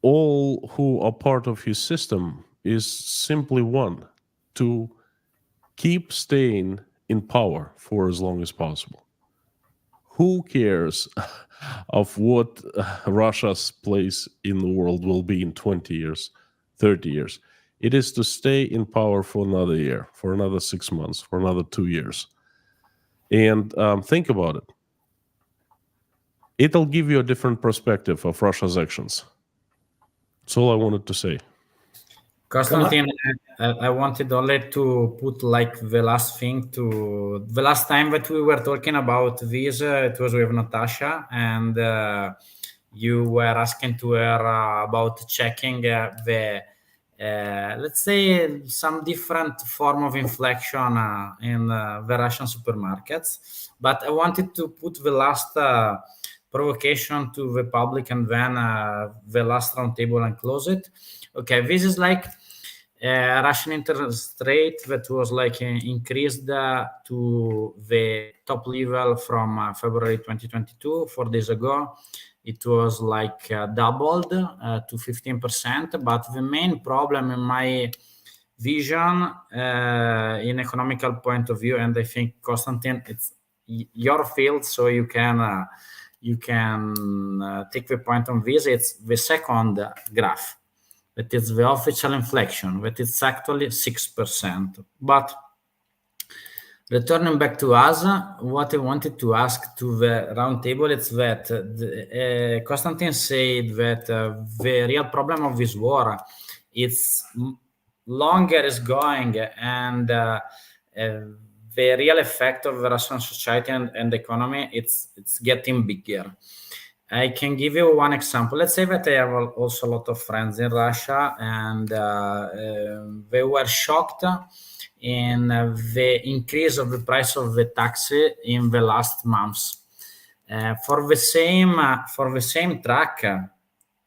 all who are part of his system is simply one: to keep staying in power for as long as possible. Who cares of what Russia's place in the world will be in 20 years, 30 years? It is to stay in power for another year, for another 6 months, for another 2 years. And think about it. It'll give you a different perspective of Russia's actions. That's all I wanted to say. Konstantin, I wanted only to put like the last thing to the last time that we were talking about this, it was with Natasha, and you were asking to her about checking the let's say some different form of inflation in the Russian supermarkets. But I wanted to put the last provocation to the public, and then the last roundtable and close it. Okay, this is like Russian interest rate that was like increased to the top level from February 2022, 4 days ago. It was like doubled to 15%. But the main problem in my vision, in economical point of view, and I think, Konstantin, it's your field, so you can take the point on this. It's the second graph. That is the official inflation, that is actually 6%. But returning back to us, what I wanted to ask to the roundtable is that Konstantin said that the real problem of this war is longer is going, and the real effect of the Russian society and the economy, it's getting bigger. I can give you one example. Let's say that I have also a lot of friends in Russia, and they were shocked in the increase of the price of the taxi in the last months. For the same truck,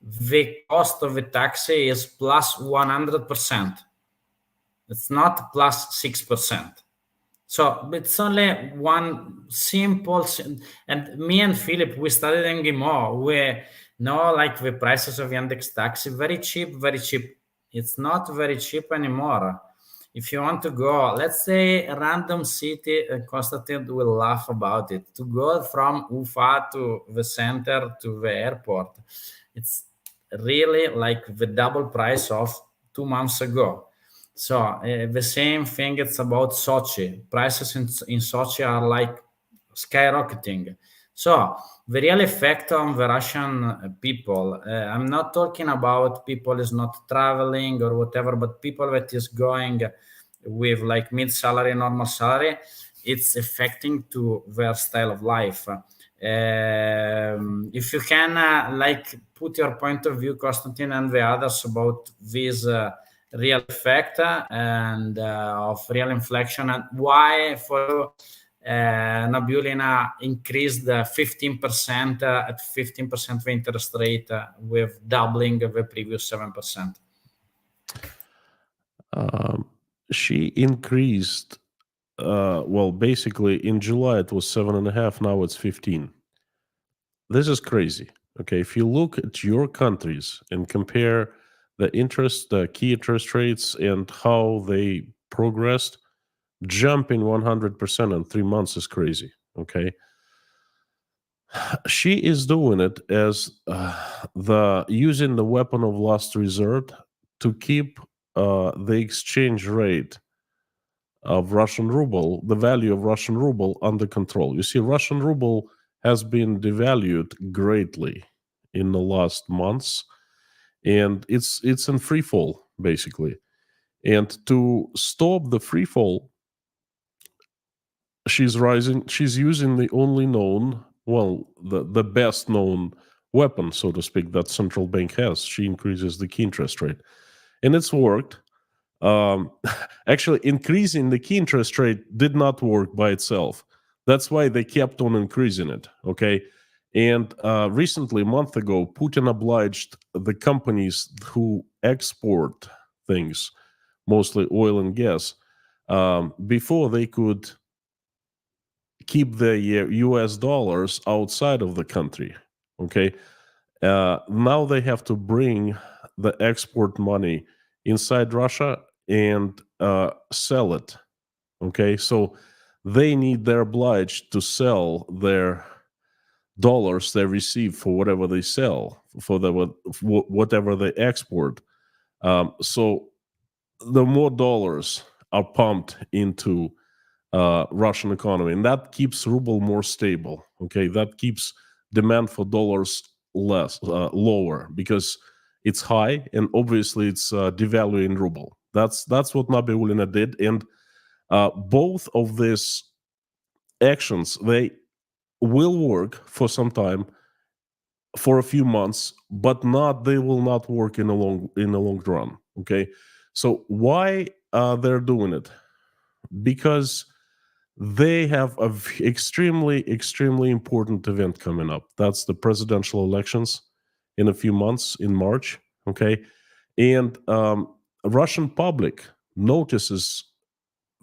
the cost of the taxi is plus 100%. It's not plus 6%. So it's only one simple, and me and Philip, we studied MGMO. We know like the prices of Yandex Taxi, very cheap, very cheap. It's not very cheap anymore. If you want to go, let's say a random city, Konstantin will laugh about it. To go from Ufa to the center to the airport, it's really like the double price of 2 months ago. So the same thing, it's about Sochi. Prices in Sochi are like skyrocketing. So the real effect on the Russian people, I'm not talking about people is not traveling or whatever, but people that is going with like mid salary, normal salary, it's affecting to their style of life. If you can like put your point of view, Konstantin, and the others about this real effect and of real inflation, and why for Nabulina increased 15% at 15% the interest rate with doubling the previous 7%. She increased. Well, basically in July it was 7.5. Now it's 15. This is crazy. Okay, if you look at your countries and compare the key interest rates and how they progressed, jumping 100% in 3 months is crazy. Okay, she is doing it as using the weapon of last resort to keep the exchange rate of Russian ruble, the value of Russian ruble, under control. You see, Russian ruble has been devalued greatly in the last months, and it's in free fall basically. And to stop the free fall, she's using the only known, well, the best known weapon, so to speak, that central bank has. She increases the key interest rate, and it's worked. Actually, increasing the key interest rate did not work by itself. That's why they kept on increasing it. Okay. And recently, a month ago, Putin obliged the companies who export things, mostly oil and gas, before they could keep the US dollars outside of the country. Okay. Now they have to bring the export money inside Russia and sell it. Okay, so they're obliged to sell their dollars they receive for whatever they sell, for whatever they export. So the more dollars are pumped into Russian economy, and that keeps ruble more stable. Okay, that keeps demand for dollars lower, because it's high, and obviously it's devaluing ruble. That's what Nabiullina did, and both of these actions, they will work for some time, for a few months, but they will not work in a long run. Okay, so why they're doing it? Because they have an extremely important event coming up. That's the presidential elections in a few months, in March. Okay, and Russian public notices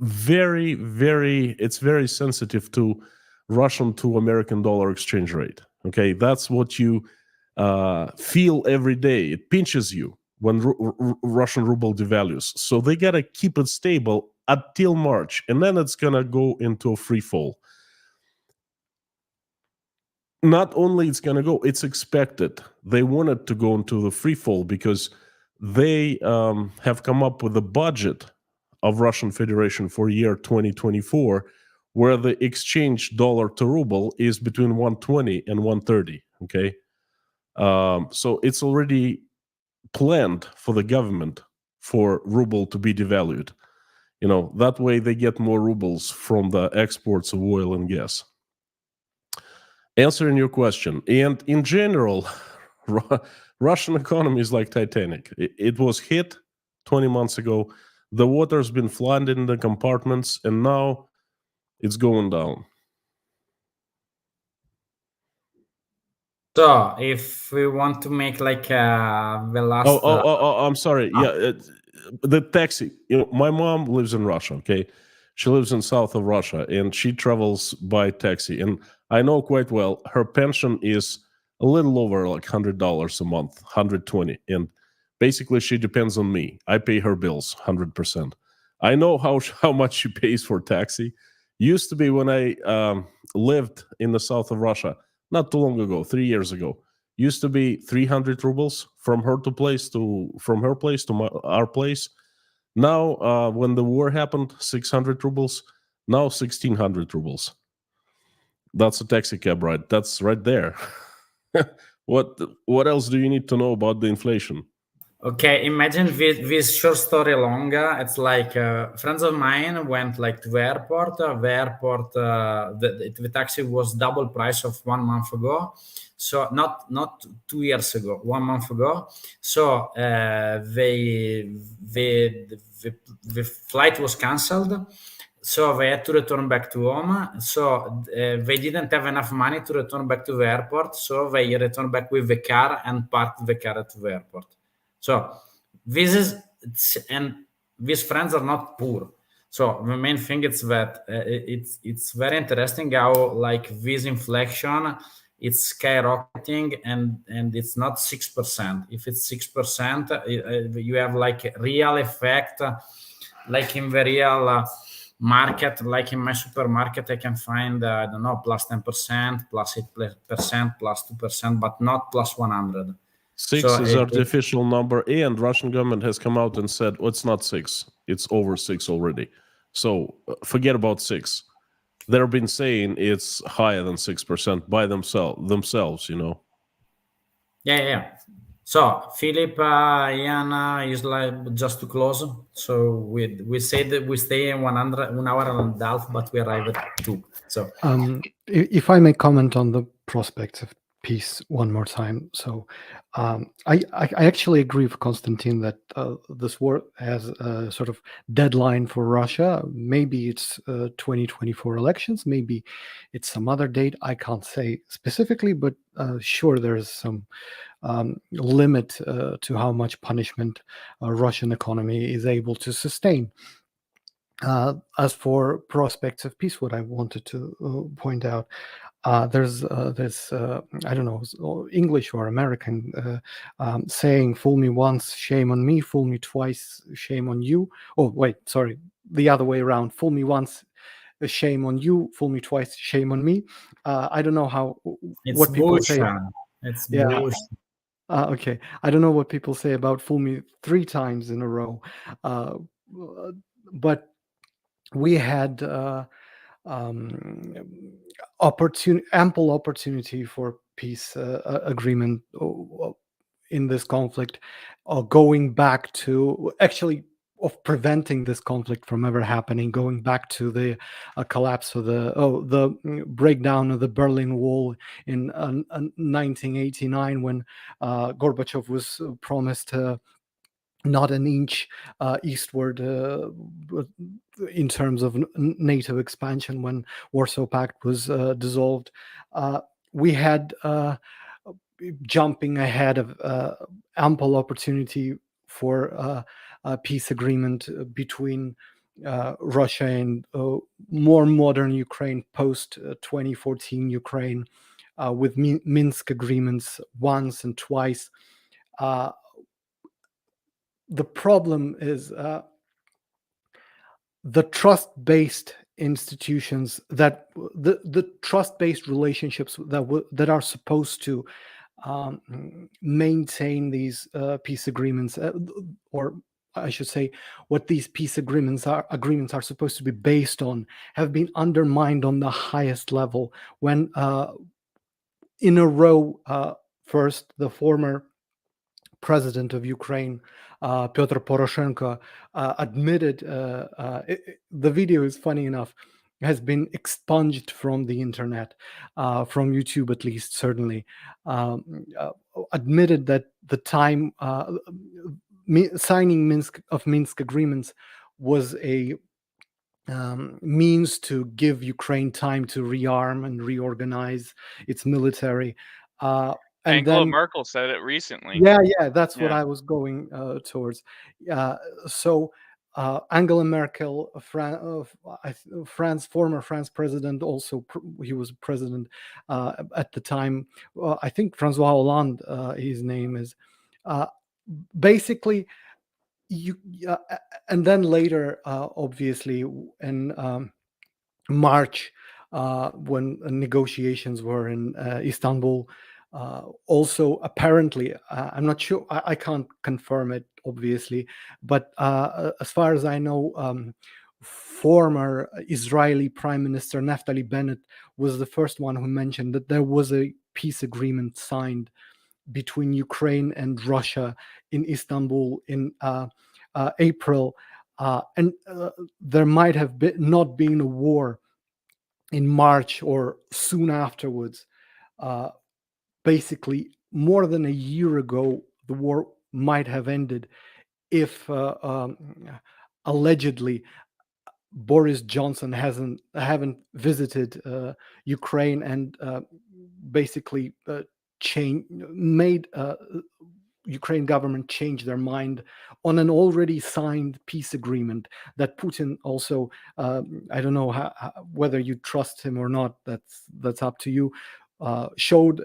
it's very sensitive to Russian to American dollar exchange rate. Okay, that's what you feel every day. It pinches you when Russian ruble devalues. So they gotta keep it stable until March, and then it's gonna go into a free fall. Not only it's gonna go, it's expected. They want it to go into the free fall because they have come up with a budget of Russian Federation for year 2024, where the exchange dollar to ruble is between 120 and 130. Okay, so it's already planned for the government for ruble to be devalued. You know, that way they get more rubles from the exports of oil and gas. Answering your question, and in general, Russian economy is like Titanic. It was hit 20 months ago. The water's been flooded in the compartments, and now it's going down. So if we want to make like the last... I'm sorry. Yeah, the taxi. You know, my mom lives in Russia. Okay, she lives in south of Russia, and she travels by taxi. And I know quite well her pension is a little over like $100 a month, 120, and basically she depends on me. I pay her bills 100%. I know how much she pays for taxi. Used to be when I lived in the south of Russia, not too long ago, 3 years ago. used to be 300 rubles from her place to our place. Now, when the war happened, 600 rubles. Now 1,600 rubles. That's a taxi cab ride. That's right there. What else do you need to know about the inflation? Okay, imagine this short story longer. It's like friends of mine went like to the airport. The taxi was double price of 1 month ago. So not 2 years ago, 1 month ago. So the flight was cancelled. So they had to return back to home. So they didn't have enough money to return back to the airport. So they returned back with the car and parked the car at the airport. So and these friends are not poor. So the main thing is that it's very interesting how like this inflation it's skyrocketing and it's not 6%. If it's 6%, you have like real effect, like in the real market, like in my supermarket, I can find I don't know plus 10%, plus 8%, plus 2%, but not plus 100. 6 is artificial number, and Russian government has come out and said, "Oh, it's not 6; it's over 6 already." So forget about 6. They've been saying it's higher than 6% by themselves. Yeah. So Philip, Ian is like just to close. So we say that we stay in 1 hour and a half, but we arrive at 2. So if I may comment on the prospects of peace one more time. So I actually agree with Konstantin that this war has a sort of deadline for Russia. Maybe it's 2024 elections, maybe it's some other date. I can't say specifically, but sure, there's some limit to how much punishment Russian economy is able to sustain. As for prospects of peace, what I wanted to point out, there's I don't know, English or American saying, "Fool me once, shame on me. Fool me twice, shame on you." Oh, wait, sorry, the other way around. Fool me once, shame on you. Fool me twice, shame on me. I don't know what people say. It's Yeah. bullshit. Okay, I don't know what people say about "fool me 3 times in a row," but we had ample opportunity for peace agreement in this conflict, going back to actually of preventing this conflict from ever happening, going back to the collapse of the breakdown of the Berlin Wall in 1989, when Gorbachev was promised not an inch eastward in terms of NATO expansion when Warsaw Pact was dissolved. We had jumping ahead of ample opportunity for a peace agreement between Russia and more modern Ukraine, post 2014 Ukraine, with Minsk agreements once and twice. The problem is the trust-based institutions, that the trust-based relationships that are supposed to maintain these peace agreements, or I should say, what these peace agreements are supposed to be based on, have been undermined on the highest level. When in a row, first the former president of Ukraine, Petro Poroshenko, admitted, the video is funny enough, has been expunged from the internet, from YouTube at least, certainly, admitted that the time signing Minsk agreements was a means to give Ukraine time to rearm and reorganize its military. And Angela then Merkel said it recently. Yeah, that's what Yeah. I was going towards. So Angela Merkel, former France president, also he was president at the time. I think François Hollande, his name is. Basically, and then later, obviously, in March, when negotiations were in Istanbul, Also, apparently, I'm not sure, I can't confirm it, obviously, but as far as I know, former Israeli Prime Minister Naftali Bennett was the first one who mentioned that there was a peace agreement signed between Ukraine and Russia in Istanbul in April, and there might have not been a war in March or soon afterwards. Basically, more than a year ago, the war might have ended if allegedly Boris Johnson haven't visited Ukraine and basically made Ukraine government change their mind on an already signed peace agreement that Putin also, I don't know whether you trust him or not, that's up to you, showed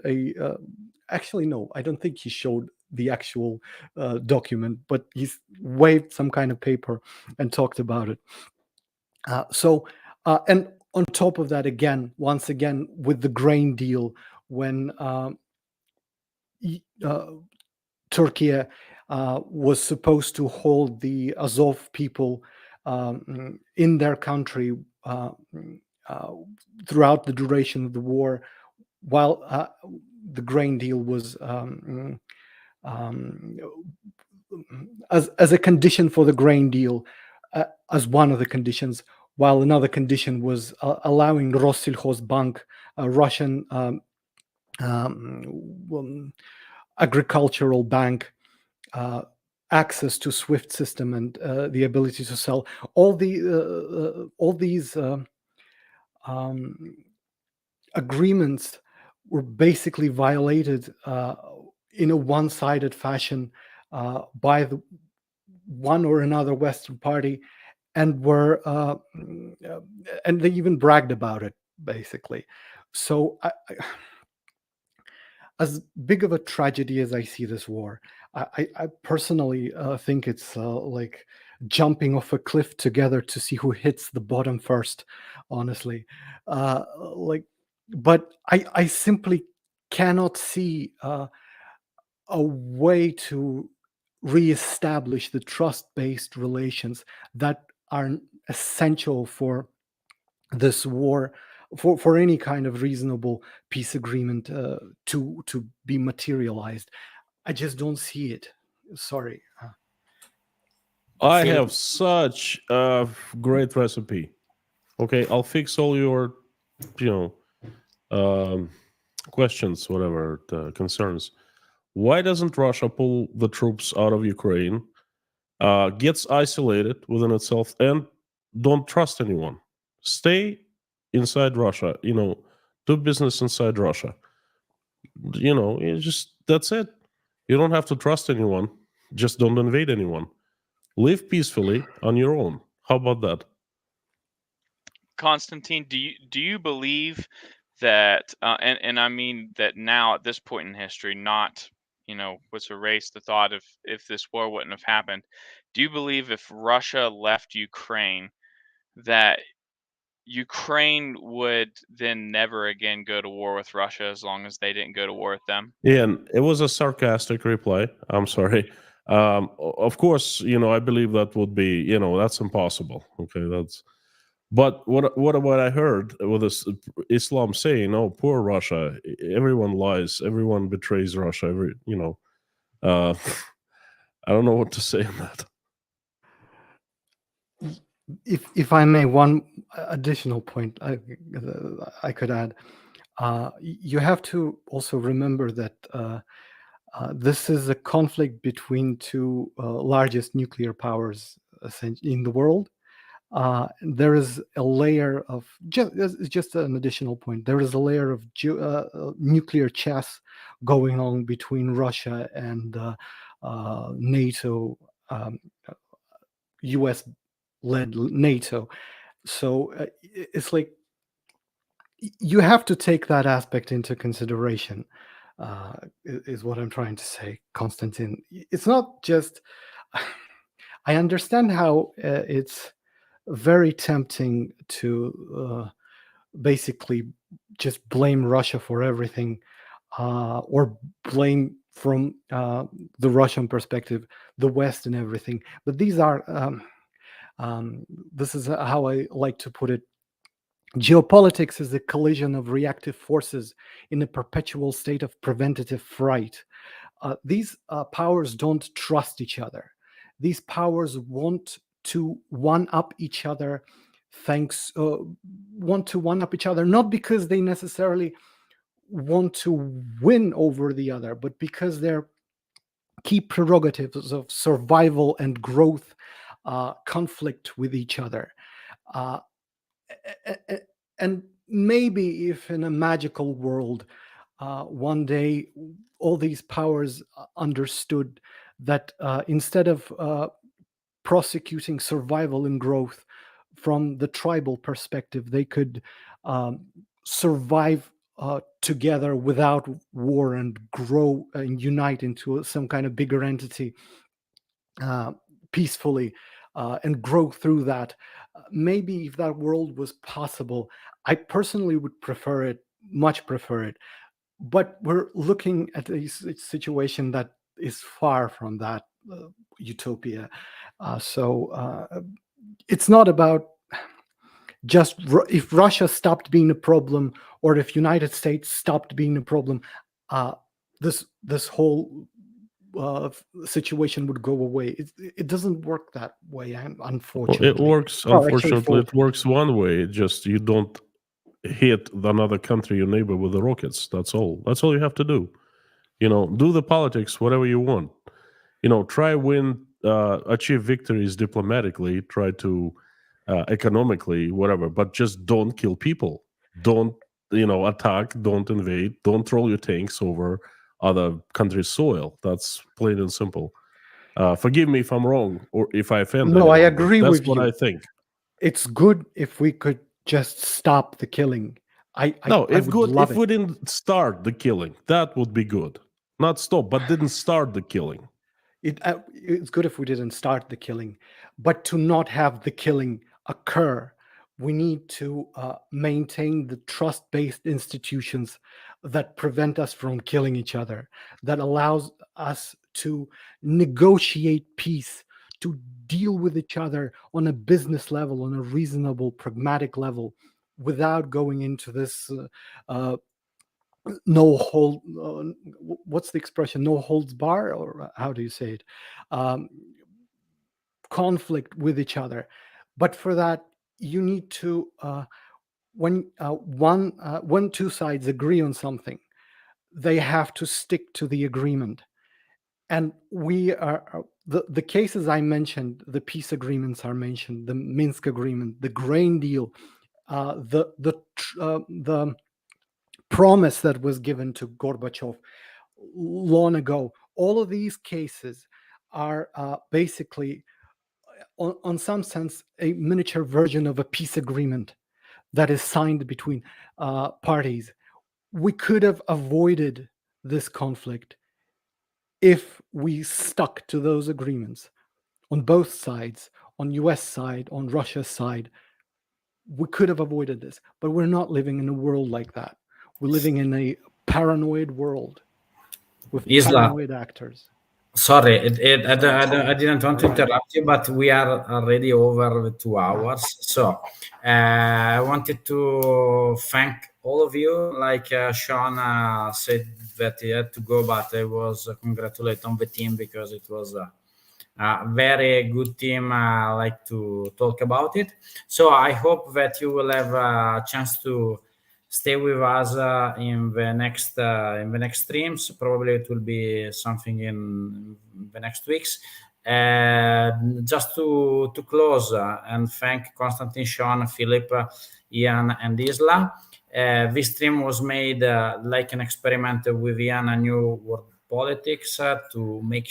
actually no, I don't think he showed the actual document, but he's waved some kind of paper and talked about it. And on top of that, once again, with the grain deal, when Turkey was supposed to hold the Azov people in their country throughout the duration of the war, while the grain deal was as a condition for the grain deal, as one of the conditions, while another condition was allowing Rossельхозbank, a Russian agricultural bank, access to SWIFT system and the ability to sell. All these agreements were basically violated in a one-sided fashion by the one or another Western party, and and they even bragged about it, basically. So as big of a tragedy as I see this war, I personally think it's like jumping off a cliff together to see who hits the bottom first, honestly. But I simply cannot see a way to reestablish the trust-based relations that are essential for this war, for any kind of reasonable peace agreement to be materialized. I just don't see it. Sorry. I have such a great recipe. Okay, I'll fix all your, questions, whatever the concerns. Why doesn't Russia pull the troops out of Ukraine, gets isolated within itself, and don't trust anyone? Stay inside Russia, do business inside Russia. That's it. You don't have to trust anyone. Just don't invade anyone. Live peacefully on your own. How about that? Constantine, do you believe that, and I mean that now at this point in history, not was erased the thought of if this war wouldn't have happened. Do you believe if Russia left Ukraine, that Ukraine would then never again go to war with Russia as long as they didn't go to war with them? Yeah, and it was a sarcastic reply. I'm sorry. Of course, I believe that would be, that's impossible. Okay, But what I heard with this Islam saying, "Oh, poor Russia! Everyone lies. Everyone betrays Russia." I don't know what to say on that. If I may, one additional point I could add. You have to also remember that this is a conflict between two largest nuclear powers in the world. There is a layer of just an additional point. There is a layer of nuclear chess going on between Russia and NATO, US-led NATO. So it's like you have to take that aspect into consideration. Is what I'm trying to say, Konstantin. It's not just. I understand how it's very tempting to basically just blame Russia for everything. or blame from the Russian perspective, the West and everything. But these are, this is how I like to put it. Geopolitics is a collision of reactive forces in a perpetual state of preventative fright. These powers don't trust each other. These powers want to one-up each other, not because they necessarily want to win over the other, but because their key prerogatives of survival and growth conflict with each other. And maybe if in a magical world, one day all these powers understood that instead of prosecuting survival and growth from the tribal perspective, they could survive together without war and grow and unite into some kind of bigger entity peacefully and grow through that. Maybe if that world was possible, I personally would much prefer it. But we're looking at a situation that is far from that utopia. So it's not about just if Russia stopped being a problem or if United States stopped being a problem, this whole situation would go away. It doesn't work that way, unfortunately. Well, it works. Unfortunately, it works one way. Just you don't hit another country, your neighbor, with the rockets. That's all. That's all you have to do. Do the politics, whatever you want. Try achieve victories diplomatically. Try to economically, whatever. But just don't kill people. Don't attack. Don't invade. Don't throw your tanks over other countries' soil. That's plain and simple. Forgive me if I'm wrong or if I offend anyone. No, I agree with you. That's what I think. It's good if we could just stop the killing. If we didn't start the killing, that would be good. Not stop, but didn't start the killing. It's good if we didn't start the killing, but to not have the killing occur, we need to maintain the trust-based institutions that prevent us from killing each other, that allows us to negotiate peace, to deal with each other on a business level, on a reasonable, pragmatic level, without going into this what's the expression? No holds bar, or how do you say it? Conflict with each other. But for that, you need to when two sides agree on something, they have to stick to the agreement. And we are the cases I mentioned, the peace agreements are mentioned, the Minsk agreement, the grain deal, the promise that was given to Gorbachev long ago. All of these cases are basically, on some sense, a miniature version of a peace agreement that is signed between parties. We could have avoided this conflict if we stuck to those agreements on both sides, on US side, on Russia's side. We could have avoided this, but we're not living in a world like that. We're living in a paranoid world with paranoid actors. Sorry, I didn't want to interrupt you, but we are already over 2 hours. So I wanted to thank all of you. Like Sean said that he had to go, but I was congratulate on the team because it was a very good team. I like to talk about it. So I hope that you will have a chance to stay with us in the next streams. Probably it will be something in the next weeks. Just to close and thank Konstantin, Sean, Philip, Ian, and Isla. This stream was made like an experiment with Ian and New World Politics to make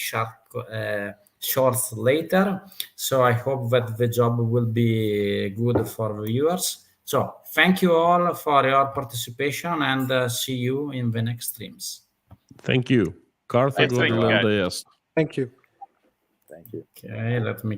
shorts later. So I hope that the job will be good for viewers. So thank you all for your participation and see you in the next streams. Thank you. Thank you, guys. Thank you. Okay, let me